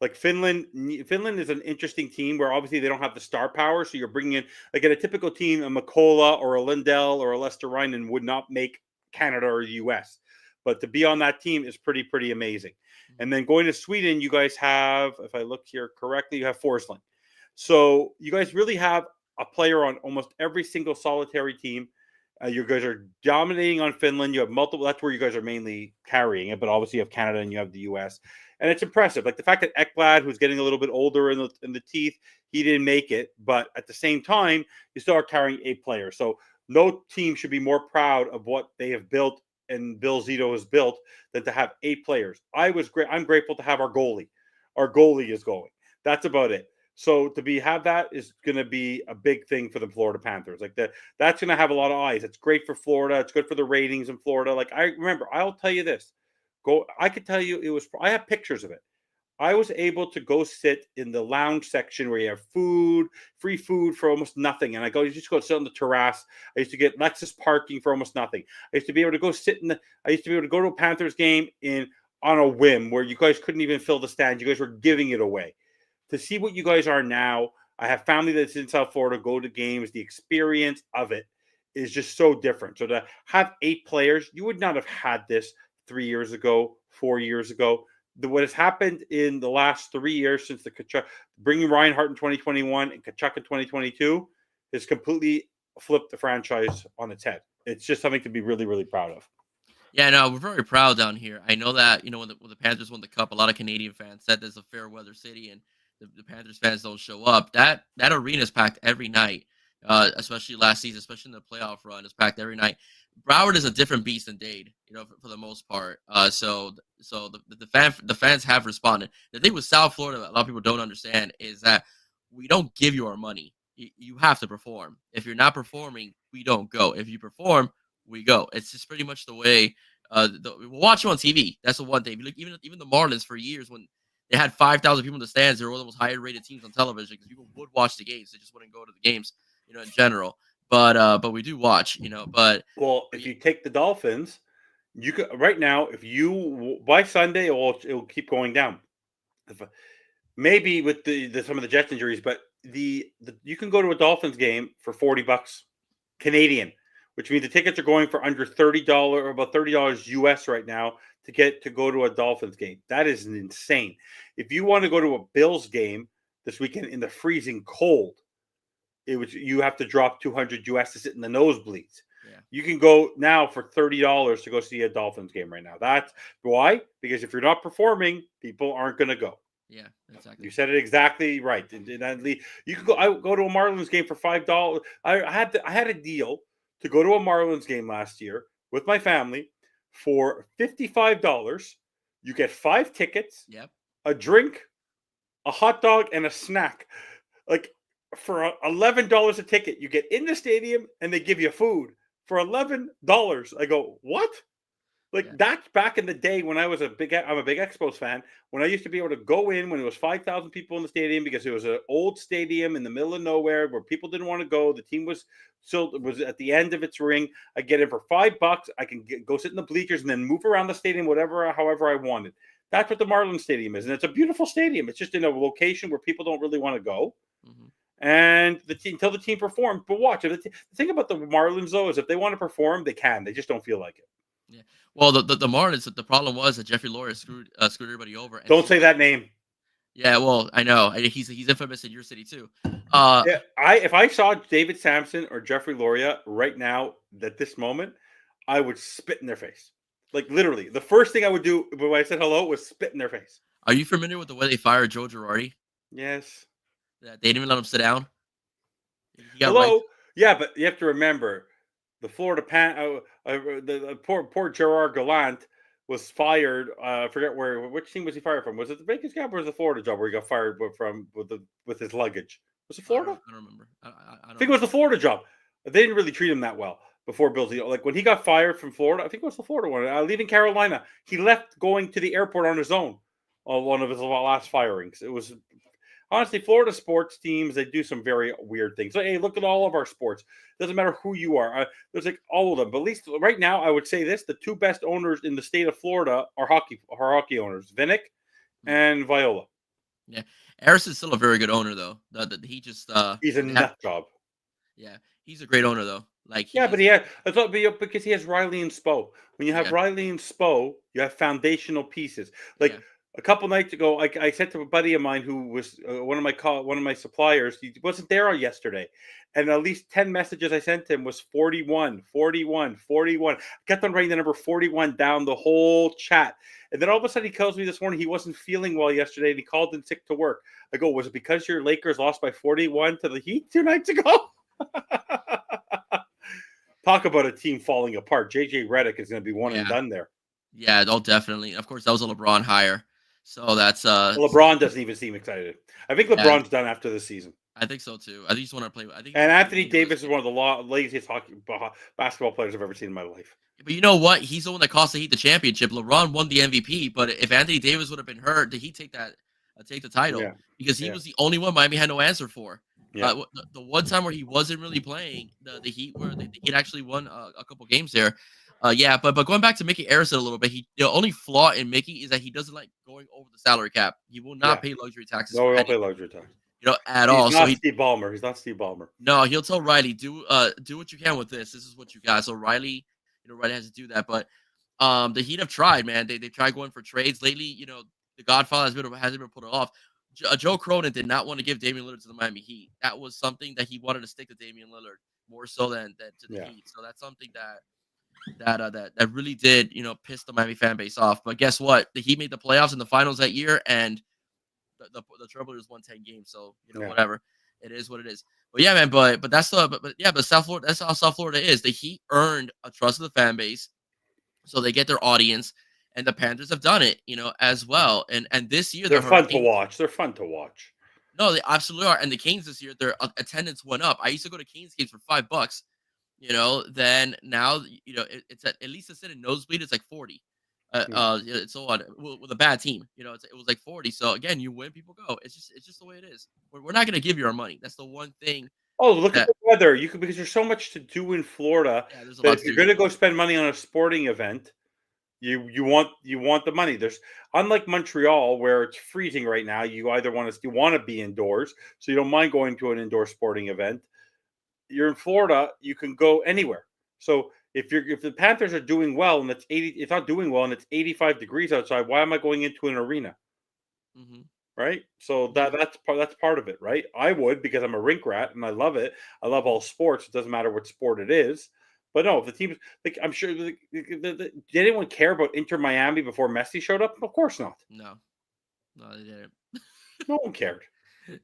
Like, Finland is an interesting team where obviously they don't have the star power, so you're bringing in, like, in a typical team, a Mikkola or a Lendl or a Lester Reinen would not make Canada or the U.S. But to be on that team is pretty amazing. And then going to Sweden, you guys have, if I look here correctly, you have Forsling. So you guys really have a player on almost every single solitary team. You guys are dominating on Finland. You have multiple. That's where you guys are mainly carrying it. But obviously you have Canada and you have the U.S. And it's impressive. Like, the fact that Ekblad, who's getting a little bit older in the teeth, he didn't make it. But at the same time, you still are carrying 8 players. So no team should be more proud of what they have built and Bill Zito has built than to have 8 players. I'm grateful to have our goalie. Our goalie is going. That's about it. So to have that is going to be a big thing for the Florida Panthers. Like that's going to have a lot of eyes. It's great for Florida. It's good for the ratings in Florida. Like I remember, I'll tell you this. I could tell you it was. I have pictures of it. I was able to go sit in the lounge section where you have free food for almost nothing. And you just go sit on the terrace. I used to get Lexus parking for almost nothing. I used to be able to go I used to be able to go to a Panthers game on a whim where you guys couldn't even fill the stand. You guys were giving it away. To see what you guys are now, I have family that's in South Florida, go to games. The experience of it is just so different. So to have 8 players, you would not have had this 3 years ago, 4 years ago. What has happened in the last 3 years since the Tkachuk, bringing Reinhart in 2021 and Tkachuk in 2022 has completely flipped the franchise on its head. It's just something to be really, really proud of. Yeah, no, we're very proud down here. I know that, when the Panthers won the Cup, a lot of Canadian fans said there's a fair weather city and the Panthers fans don't show up. That arena is packed every night, especially last season, especially in the playoff run. It's packed every night. Broward is a different beast than Dade, for the most part. So the fans have responded. The thing with South Florida that a lot of people don't understand is that we don't give you our money. You have to perform. If you're not performing, we don't go. If you perform, we go. It's just pretty much the way. We'll watch you on TV. That's the one thing. Like even the Marlins for years when they had 5,000 people in the stands, they were one of the most higher rated teams on television because people would watch the games. They just wouldn't go to the games, in general. But we do watch, But if you take the Dolphins, you could right now. If you by Sunday, it will keep going down. Maybe with some of the Jets injuries, but you can go to a Dolphins game for $40 Canadian, which means the tickets are going for under $30 or about $30 US right now to go to a Dolphins game. That is insane. If you want to go to a Bills game this weekend in the freezing cold, you have to drop $200 US to sit in the nosebleeds. Yeah. You can go now for $30 to go see a Dolphins game right now. That's why, because if you're not performing, people aren't going to go. Yeah, exactly. You said it exactly right. And you can go. I go to a Marlins game for $5. I had a deal to go to a Marlins game last year with my family for $55. You get 5 tickets, yep, a drink, a hot dog, and a snack. Like for $11 a ticket, you get in the stadium and they give you food for $11. I go, what? That's back in the day when I'm a big Expos fan. When I used to be able to go in when it was 5,000 people in the stadium because it was an old stadium in the middle of nowhere where people didn't want to go. The team was at the end of its ring. I get in for $5. I can go sit in the bleachers and then move around the stadium, however I wanted. That's what the Marlins Stadium is, and it's a beautiful stadium. It's just in a location where people don't really want to go. Mm-hmm. And until the team performs. But watch it. The thing about the Marlins though is if they want to perform, they can. They just don't feel like it. Yeah. Well, the Marlins. The problem was that Jeffrey Loria screwed everybody over. Don't say that name. Yeah, well, I know he's infamous in your city too. If I saw David Sampson or Jeffrey Loria right now at this moment, I would spit in their face. Like literally, the first thing I would do when I said hello was spit in their face. Are you familiar with the way they fired Joe Girardi? Yes. They didn't even let him sit down. Hello. Yeah, but you have to remember. The Florida the poor Gerard Gallant was fired. I forget which team was he fired from? Was it the Vegas job or was it the Florida job where he got fired from with his luggage? Was it Florida? I don't remember. I think it was the Florida job. They didn't really treat him that well before Bill's deal. Like when he got fired from Florida, I think it was the Florida one. Leaving Carolina, he left going to the airport on his own. On one of his last firings, it was. Honestly, Florida sports teams, they do some very weird things. So, hey, look at all of our sports. Doesn't matter who you are. There's like all of them. But at least right now, I would say this. The 2 best owners in the state of Florida are hockey owners, Vinnick and Viola. Yeah. Harrison's still a very good owner, though. He just... he's a nut job. Yeah. He's a great owner, though. But because he has Riley and Spo. When you have Riley and Spo, you have foundational pieces. A couple nights ago, I said to a buddy of mine who was one of my suppliers. He wasn't there yesterday, and at least 10 messages I sent him was 41, 41, 41. I kept on writing the number 41 down the whole chat, and then all of a sudden he tells me this morning he wasn't feeling well yesterday, and he called in sick to work. I go, was it because your Lakers lost by 41 to the Heat 2 nights ago? Talk about a team falling apart. JJ Redick is going to be one and done there. Yeah, definitely. Of course, that was a LeBron hire. So that's Well, LeBron doesn't even seem excited. I think yeah, LeBron's done after this season. I think so too. I think he's want to play. I think he And wants to Anthony renew his Davis is deal. one of the laziest basketball players I've ever seen in my life. But you know what? He's the one that cost the Heat the championship. LeBron won the MVP, but if Anthony Davis would have been hurt, did he take the title? Yeah, Because he yeah, was the only one Miami had no answer for. yeah, The one time where he wasn't really playing, the Heat where the Heat actually won a couple games there. Yeah, but going back to Mickey Arison a little bit, the only flaw in Mickey is that he doesn't like going over the salary cap. He will not yeah. pay luxury taxes No, for we don't play anything, luxury tax. at He's all. So not Steve Ballmer. He's not Steve Ballmer. no, he'll tell Riley, do what you can with this. This is what you got. So Riley, Riley has to do that. But the Heat have tried, man. They tried going for trades lately. The Godfather hasn't been put off. Joe Cronin did not want to give Damian Lillard to the Miami Heat. That was something that he wanted to stick to Damian Lillard more so than to the Yeah. Heat. So that's something that really did piss the Miami fan base off. But guess what? The Heat made the playoffs in the finals that year, and the Trailblazers won 10 games. So Yeah. whatever. It is what it is. But yeah, man. But that's but South Florida. That's how South Florida is. The Heat earned a trust of the fan base, so they get their audience, and the Panthers have done it, as well. And this year They're the fun to Hurricanes. watch. They're fun to watch. No, they absolutely are. And the Canes this year, their attendance went up. I used to go to Canes games for $5. Then now it's at least to sit in nosebleed. It's like 40. It's so odd with a bad team. It was like 40. So again, you win, people go. It's just the way it is. We're not gonna give you our money. That's the one thing Oh, look at that the weather. You could because there's so much to do in Florida yeah, there's a that lot if to you're do going here. to go spend money on a sporting event, you want the money. There's unlike Montreal where it's freezing right now. You either want to be indoors, so you don't mind going to an indoor sporting event. You're in Florida, you can go anywhere. So if the Panthers are doing well and it's not doing well and it's 85 degrees outside, why am I going into an arena? Hmm. Right? So Yeah, that's part of it, right? I would because I'm a rink rat and I love it. I love all sports. It doesn't matter what sport it is. But no, if the teams like I'm sure did anyone care about Inter Miami before Messi showed up? Of course not. no, they didn't. No one cared.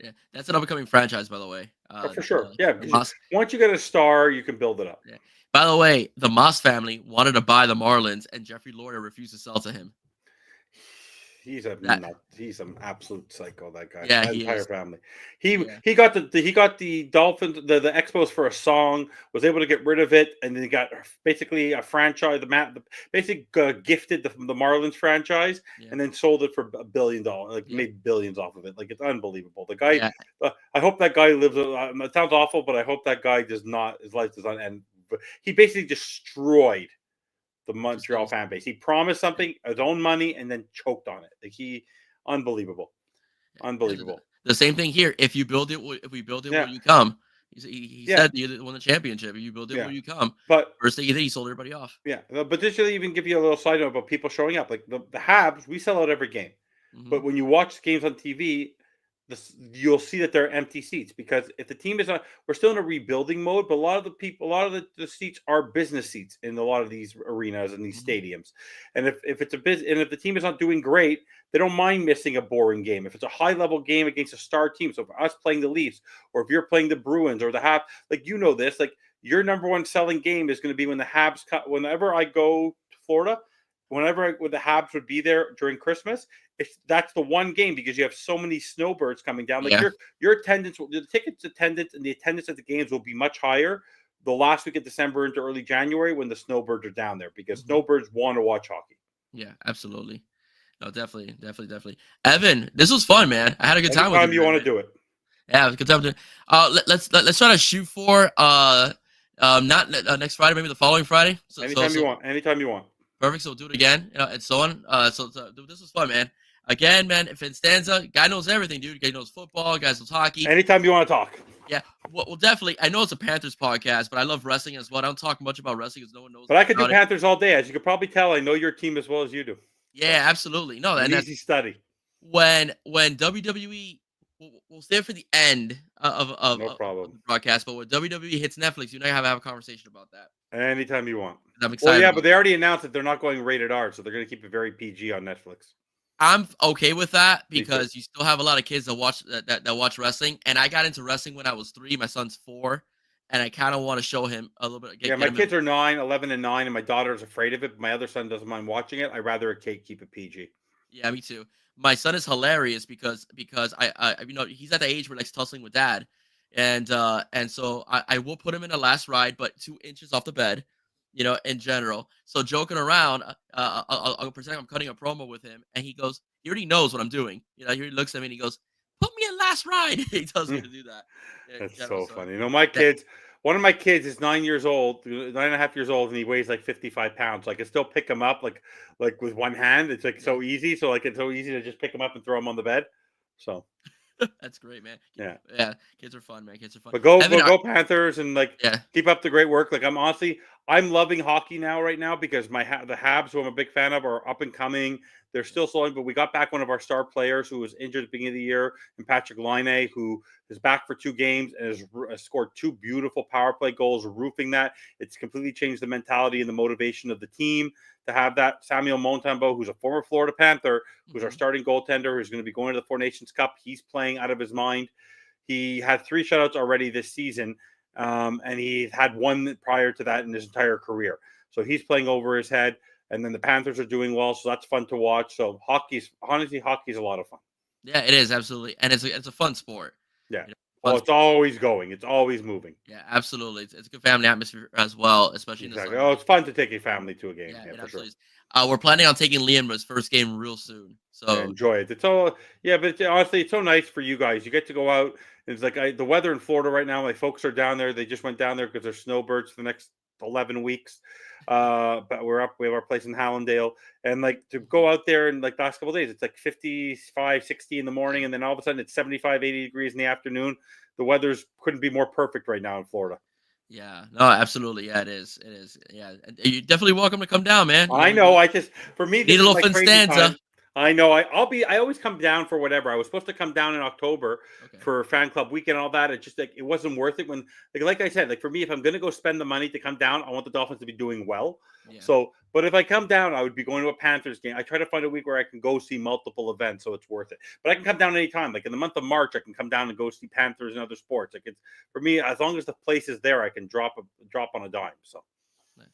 Yeah, that's an upcoming franchise, by the way. For sure. Yeah, The because Moss. once you get a star, you can build it up. Yeah. By the way, the Moss family wanted to buy the Marlins, and Jeffrey Loria refused to sell to him. He's a That nut. He's an absolute psycho. That guy. yeah, That he entire is. family. Yeah, He got the Dolphins the Expos for a song. Was able to get rid of it, and then he got basically a franchise. Basically gifted the Marlins franchise, yeah, and then sold it for $1 billion. Like yeah, made billions off of it. Like it's unbelievable. The guy. yeah. I hope that guy lives. It sounds awful, but I hope that guy does not. His life does not end. He basically destroyed the Montreal fan base. He promised something, his own money, and then choked on it. Unbelievable, unbelievable. The same thing here. If we build it, Yeah, will you come? He yeah, said you won the championship. If you build it, yeah. will you come? But First thing he did, he sold everybody off. yeah, but this should even give you a little side note about people showing up. Like the Habs, we sell out every game, Hmm. but when you watch games on TV, you'll see that there are empty seats because if the team is not, we're still in a rebuilding mode. But a lot of the seats are business seats in a lot of these arenas and these Hmm. stadiums. And if it's a business, and if the team is not doing great, they don't mind missing a boring game. If it's a high level game against a star team, so for us playing the Leafs, or if you're playing the Bruins or the Habs, like this, like your number one selling game is going to be when the Habs cut. Whenever I go to Florida, when the Habs would be there during Christmas, that's the one game because you have so many snowbirds coming down. Like Yeah. your attendance, the tickets attendance and the attendance at the games will be much higher the last week of December into early January when the snowbirds are down there because Hmm. snowbirds want to watch hockey. Yeah, absolutely. No, definitely. Evan, this was fun, man. I had a good time with you. Anytime you want to do it. Yeah, it was a good time to. Let's try to shoot for not next Friday, maybe the following Friday. Anytime you want. Anytime you want. Perfect. So we'll do it again, and so on. So this was fun, man. Again, man. Finstanza, guy knows everything, dude. Guy knows football. Guy knows hockey. Anytime you want to talk. Yeah. Well, definitely. I know it's a Panthers podcast, but I love wrestling as well. I don't talk much about wrestling because no one knows. But I could do about it. Panthers all day. As you could probably tell, I know your team as well as you do. Yeah, absolutely. No, An and that's easy study. when WWE. We'll stay for the end of No the problem. broadcast, but when WWE hits Netflix, you and I have a conversation about that. Anytime you want. 'Cause I'm Well, excited. yeah, about but they already announced that they're not going rated R, so they're going to keep it very PG on Netflix. I'm okay with that Me too. because you still have a lot of kids that watch wrestling, and I got into wrestling when I was 3. My son's 4, and I kind of want to show him a little bit. Yeah, my kids are 9, 11, and 9, and my daughter's afraid of it. But my other son doesn't mind watching it. I'd rather keep it PG. Yeah, me too. My son is hilarious because he's at the age where like tussling with dad, and so I will put him in the last ride, but 2 inches off the bed, in general. So joking around, I'll pretend I'm cutting a promo with him, and he already knows what I'm doing. He looks at me and he goes, "Put me in last ride." He tells me to do that in That's general. so So funny. My that kids, one of my kids is 9 years old, 9.5 years old, and he weighs like 55 pounds. So I can still pick him up like with one hand. It's like yeah. so easy. So like it's so easy to just pick him up and throw him on the bed. So That's great, man. yeah. Yeah, kids are fun, man. Kids are fun. But go Evan, go go Panthers and like yeah, keep up the great work. Like I'm loving hockey now right now because the Habs, who I'm a big fan of, are up and coming. They're still slowing, but we got back one of our star players who was injured at the beginning of the year, and Patrick Laine, who is back for 2 games and has scored 2 beautiful power play goals, roofing that. It's completely changed the mentality and the motivation of the team to have that. Samuel Montembeault, who's a former Florida Panther, who's our hmm starting goaltender, who's going to be going to the Four Nations Cup. He's playing out of his mind. He had 3 shutouts already this season, and he had one prior to that in his entire career. So he's playing over his head. And then the Panthers are doing well, so that's fun to watch. So hockey's a lot of fun. yeah, it is absolutely, and it's a fun sport. Yeah. You know, Oh, fun it's sport. always going. It's always moving. Yeah, absolutely. It's a good family atmosphere as well, especially in the Exactly. Oh, sunshine. it's fun to take a family to a game. Yeah, Yeah, it for sure. absolutely is. We're planning on taking Liam to his first game real soon. Yeah, So enjoy it. It's all yeah, but honestly, it's so nice for you guys. You get to go out. It's like the weather in Florida right now. My folks are down there. They just went down there because they're snowbirds for the next 11 weeks. But we're up. We have our place in Hallandale, and like to mhm, go out there and like the last couple of days, it's like 55, 60 in the morning, yeah, and then all of a sudden it's 75, 80 degrees in the afternoon. The weather's couldn't be more perfect right now in Florida. yeah, no, absolutely, yeah, it is, yeah. And you're definitely welcome to come down, man. I We know. we For me, need this a is little like crazy Finstanza. time. I know. I always come down for whatever. I was supposed to come down in October Okay, for fan club weekend and all that. It just like it wasn't worth it when like I said, like for me, if I'm gonna go spend the money to come down, I want the Dolphins to be doing well. yeah. So, but if I come down, I would be going to a Panthers game. I try to find a week where I can go see multiple events, so it's worth it. But I can come down anytime. Like in the month of March, I can come down and go see Panthers and other sports. Like it's for me, as long as the place is there, I can drop on a dime. So Yeah,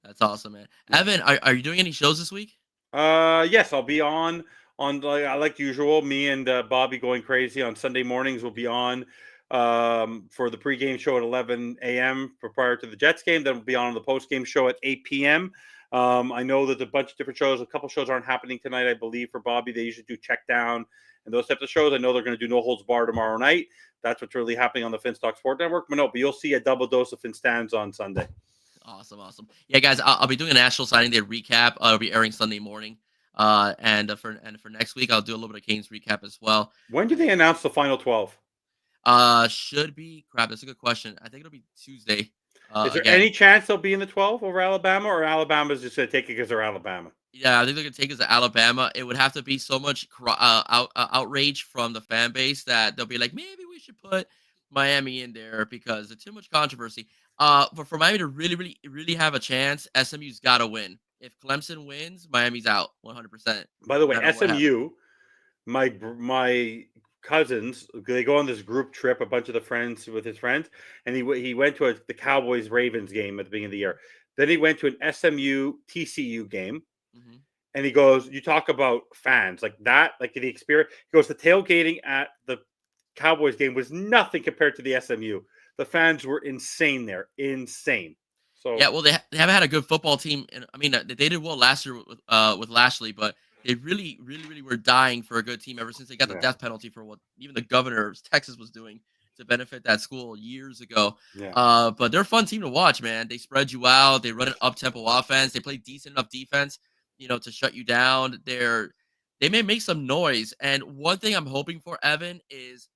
that's awesome, man. yeah. Evan, are you doing any shows this week? Yes, I'll be on like usual. Me and Bobby going crazy on Sunday mornings. We'll be on for the pregame show at 11 a.m. for prior to the Jets game. Then we'll be on the postgame show at 8 p.m. I know that a bunch of different shows. A couple shows aren't happening tonight, I believe, for Bobby. They usually do check down and those types of shows. I know they're going to do no holds bar tomorrow night. That's what's really happening on the Finstock Sport Network. But you'll see a double dose of Finstanza on Sunday. Awesome, awesome. Yeah, guys, I'll be doing a National Signing Day recap. It'll be airing Sunday morning. And for next week, I'll do a little bit of Canes recap as well. When do they announce the final 12? Should be crap. That's a good question. I think it'll be Tuesday. Is there Again, any chance they'll be in the 12 over Alabama, or Alabama's just going to take it because they're Alabama? yeah, I think they're gonna take us to Alabama. It would have to be so much outrage from the fan base that they'll be like, maybe we should put Miami in there because there's too much controversy. But for Miami to really, really, really have a chance, SMU's got to win. If Clemson wins, Miami's out 100%, By the no way, matter what happens. SMU, my cousins, they go on this group trip, a bunch of the friends with his friends, and he went to the Cowboys Ravens game at the beginning of the year. Then he went to an SMU TCU game, hmm and he goes, "You talk about fans like that, like the experience." He goes, "The tailgating at the Cowboys game was nothing compared to the SMU. The fans were insane there, insane." Yeah, So well, they haven't had a good football team, and I mean, they did well last year with Lashley, but they really, really, really were dying for a good team ever since they got the yeah, death penalty for what even the governor of Texas was doing to benefit that school years ago. yeah, But they're a fun team to watch, man. They spread you out. They run an up tempo offense. They play decent enough defense, to shut you down. They may make some noise. And one thing I'm hoping for, Evan, is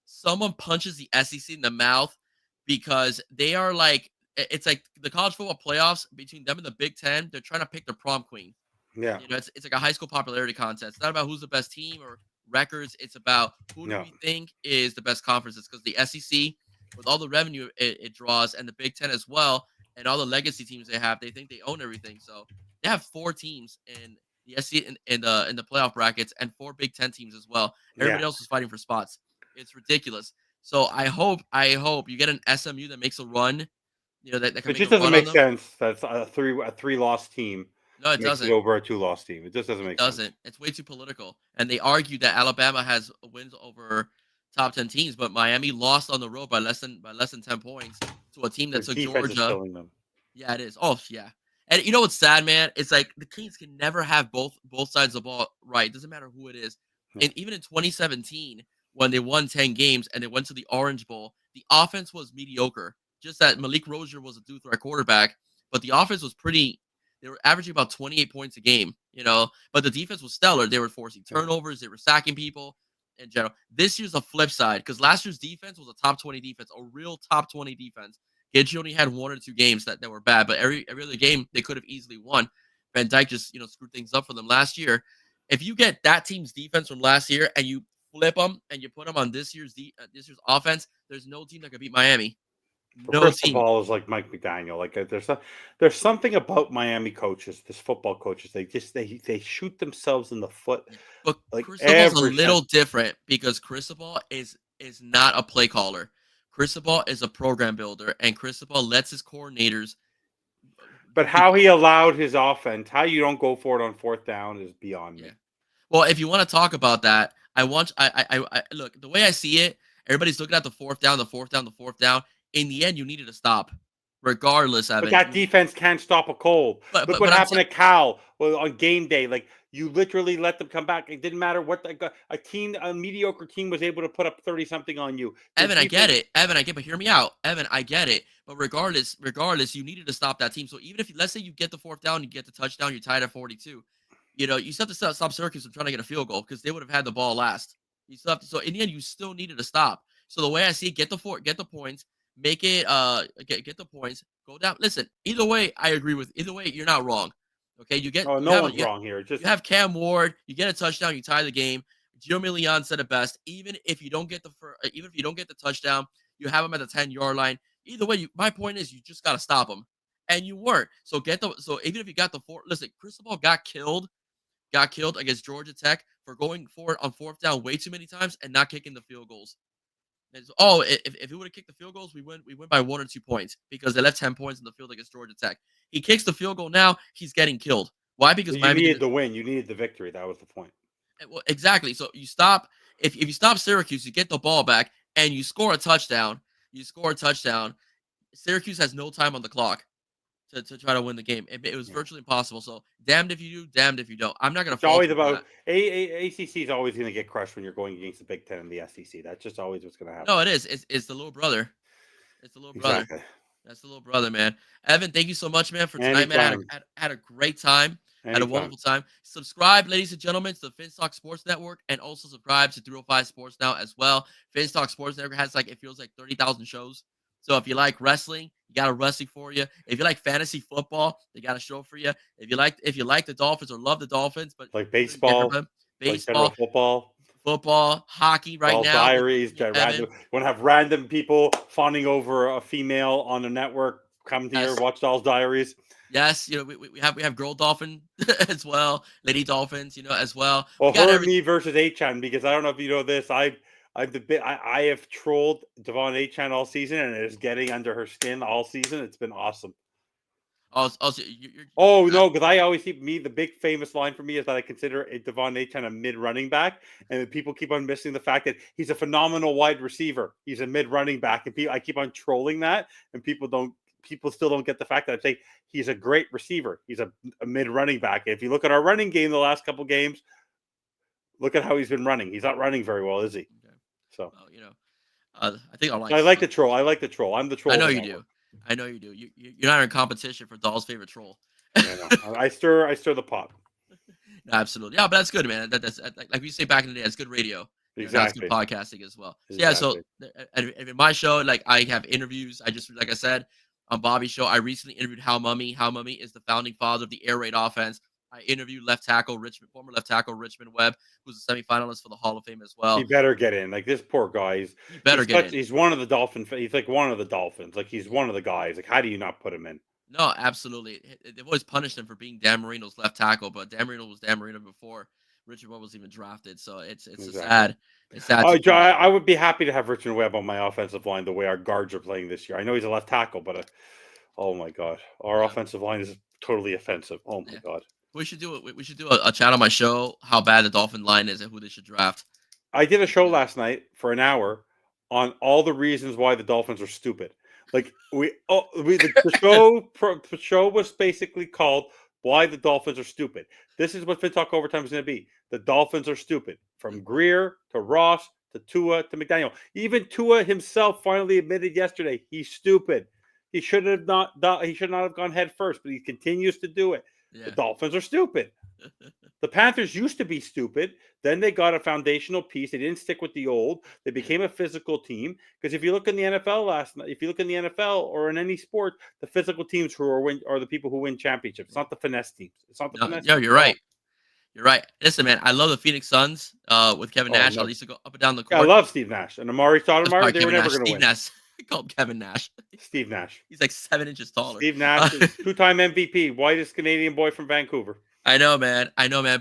someone punches the SEC in the mouth because they are like it's like the college football playoffs between them and the Big Ten. They're trying to pick the prom queen. yeah, It's like a high school popularity contest. It's not about who's the best team or records. It's about who do no, we think is the best conferences because the SEC, with all the revenue it draws, and the Big Ten as well, and all the legacy teams they have, they think they own everything. So they have 4 teams in the SEC in the playoff brackets and 4 Big Ten teams as well. yeah. Everybody else is fighting for spots. It's ridiculous. So I hope you get an SMU that makes a run, that can It make just a doesn't run on make them. sense. That's a three loss team. No, it makes it doesn't. over a 2-loss team. It just doesn't It make sense. doesn't. It's way too political. And they argue that Alabama has wins over top 10 teams, but Miami lost on the road by less than 10 points to a team Their that took defense is Georgia. killing them. Yeah, it is. Oh, yeah. And you know what's sad, man? It's like the Kings can never have both sides of the ball right. It doesn't matter who it is. Yeah. And even in 2017, when they won 10 games and they went to the Orange Bowl, the offense was mediocre. Just that Malik Rozier was a dude threat quarterback, but the offense was pretty. They were averaging about 28 points a game, but the defense was stellar. They were forcing turnovers, they were sacking people in general. This year's a flip side because last year's defense was a top 20 defense, a real top 20 defense. Gidgey only had 1 or 2 games that were bad, but every other game they could have easily won. Van Dyke just screwed things up for them last year. If you get that team's defense from last year and you flip them and you put them on this year's offense, there's no team that could beat Miami. Well, No Crystal team. Ball is like Mike McDaniel. Like there's something about Miami coaches, this football coaches. They shoot themselves in the foot. But Like Cristobal's a every little time. different because Cristobal is not a play caller. Cristobal is a program builder, and Cristobal lets his coordinators. But how he allowed his offense, how you don't go for it on 4th down is beyond me. Yeah. Well, if you want to talk about that, I look, the way I see it, everybody's looking at the fourth down. In the end, you needed to stop, regardless, But Evan. that defense can't stop a cold. But Look but what I'm happened saying, to Cal on game day. Like you literally let them come back. It didn't matter what a mediocre team was able to put up 30 something on you. Evan, I get it. Evan, I get, but hear me out. Evan, I get it. But regardless, you needed to stop that team. So even if let's say you get the fourth down, you get the touchdown, you're tied at 42. You still have to stop Syracuse from trying to get a field goal because they would have had the ball last. You still have to. So in the end, you still needed to stop. So the way I see it, get the points, make it get the points, go down. Listen, either way, I agree with. Either way, you're not wrong. Okay, Oh, no one's wrong here. You have Cam Ward, you get a touchdown, you tie the game. Jeremy Leon said it best. Even if you don't get the touchdown, you have him at the 10-yard line. Either way, my point is you just got to stop him, and you weren't. So even if you got the four, listen, Cristobal got killed against Georgia Tech for going forward on 4th down way too many times and not kicking the field goals. If he would have kicked the field goals, we win by 1 or 2 points because they left 10 points in the field against Georgia Tech. He kicks the field goal now, he's getting killed. Why? Because you Miami needed the win. You needed the victory. That was the point. Well, exactly. So you stop if you stop Syracuse, you get the ball back and you score a touchdown. Syracuse has no time on the clock to try to win the game. It was virtually impossible. So damned if you do, damned if you don't. I'm not going to. It's always about ACC is always going to get crushed when you're going against the Big Ten and the SEC. That's just always what's going to happen. No, it is. It's the little brother. It's the little brother. Exactly. That's the little brother, man. Evan, thank you so much, man, for tonight, man. I had a great time. Had a wonderful time. Subscribe, ladies and gentlemen, to the Finstock Sports Network, and also subscribe to 305 Sports Now as well. Finstock Sports Network has it feels like 30,000 shows. So if you like wrestling, you got a wrestling for you. If you like fantasy football, they got a show for you. If you like the Dolphins or love the Dolphins, but like baseball, like football, hockey right now. Diaries. Want to have random people fawning over a female on a network? Come here, watch Doll's Diaries. Yes, we have girl dolphin as well, lady dolphins, as well. Well, her and me versus Achan, because I don't know if you know this. I have trolled Devon Achan all season, and it is getting under her skin all season. It's been awesome. Also, no, because I always keep the big famous line for me is that I consider Devon Achan a mid running back, and people keep on missing the fact that he's a phenomenal wide receiver. He's a mid running back, and I keep on trolling that, and people still don't get the fact that I say he's a great receiver. He's a mid running back. If you look at our running game the last couple games, look at how he's been running. He's not running very well, is he? Okay. So, I think I like the troll. I'm the troll. I know you do. You're not in competition for Doll's favorite troll. I stir the pot. Absolutely. Yeah, but that's good, man. That's like we say back in the day, that's good radio. Exactly. That's good podcasting as well. Exactly. So and in my show, I have interviews. Like I said, on Bobby's show, I recently interviewed Hal Mummy. Hal Mummy is the founding father of the air raid offense. I interviewed former left tackle Richmond Webb, who's a semifinalist for the Hall of Fame as well. He better get in. Like this poor guy. He's one of the Dolphins. He's like one of the Dolphins. Like he's one of the guys. Like how do you not put him in? No, absolutely. They've always punished him for being Dan Marino's left tackle, but Dan Marino was Dan Marino before Richard Webb was even drafted. So it's exactly. sad. It's sad. I would be happy to have Richard Webb on my offensive line the way our guards are playing this year. I know he's a left tackle, but oh my God, our offensive line is totally offensive. Oh my Yeah. god. We should do it. We should do a chat on my show how bad the Dolphin line is and who they should draft. I did a show last night for an hour on all the reasons why the Dolphins are stupid. Like the show was basically called "Why the Dolphins Are Stupid." This is what FinTalk Overtime is going to be. The Dolphins are stupid, from Greer to Ross to Tua to McDaniel. Even Tua himself finally admitted yesterday he's stupid. He should not have gone head first, but he continues to do it. Yeah. The Dolphins are stupid. The Panthers used to be stupid. Then they got a foundational piece. They didn't stick with the old. They became a physical team. Because if you look in the NFL last night, if you look in the NFL or in any sport, the physical teams who are the people who win championships. It's not the finesse teams. It's not the finesse. Yeah, you're right. You're right. Listen, man, I love the Phoenix Suns with Kevin Nash. No. I used to go up and down the court. Yeah, I love Steve Nash and Amari Stoudemire. They were never going to win. Steve Nash. I call him Kevin Nash. Steve Nash. He's like 7 inches taller. Steve Nash is two-time MVP, whitest Canadian boy from Vancouver. I know, man.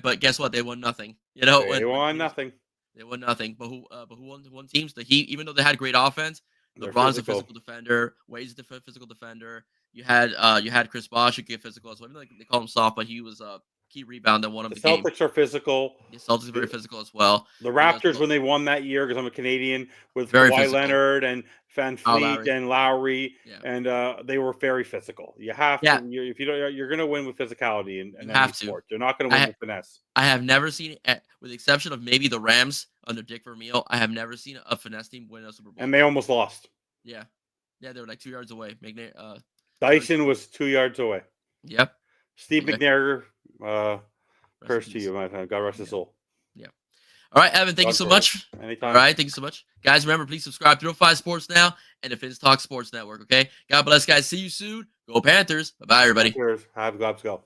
But guess what? They won nothing. You know, they won nothing. They won nothing. But who won teams? The Heat. Even though they had great offense, LeBron's a physical defender. Wade's a physical defender. You had Chris Bosh who get physical as well. Even though they call him soft, but he was a key rebound that won him the game. The Celtics are physical. The Celtics are very physical as well. The Raptors, when they won that year, because I'm a Canadian, with very Kawhi physical. Leonard and Van Fleet and Lowry, yeah. and they were very physical. You have to. If you don't, you're going to win with physicality in any sport. You're not going to win with finesse. I have never seen, with the exception of maybe the Rams under Dick Vermeil, I have never seen a finesse team win a Super Bowl. And they almost lost. Yeah, they were like 2 yards away. Dyson was 2 yards away. Yep. Steve McNair, curse to you, my friend. God rest his soul. Yeah. All right, Evan, thank you so much. Anytime. All right, thank you so much. Guys, remember, please subscribe to 05 Sports Now and the FinTalk Sports Network, okay? God bless, guys. See you soon. Go Panthers. Bye-bye, everybody. Panthers. Have Gobs go.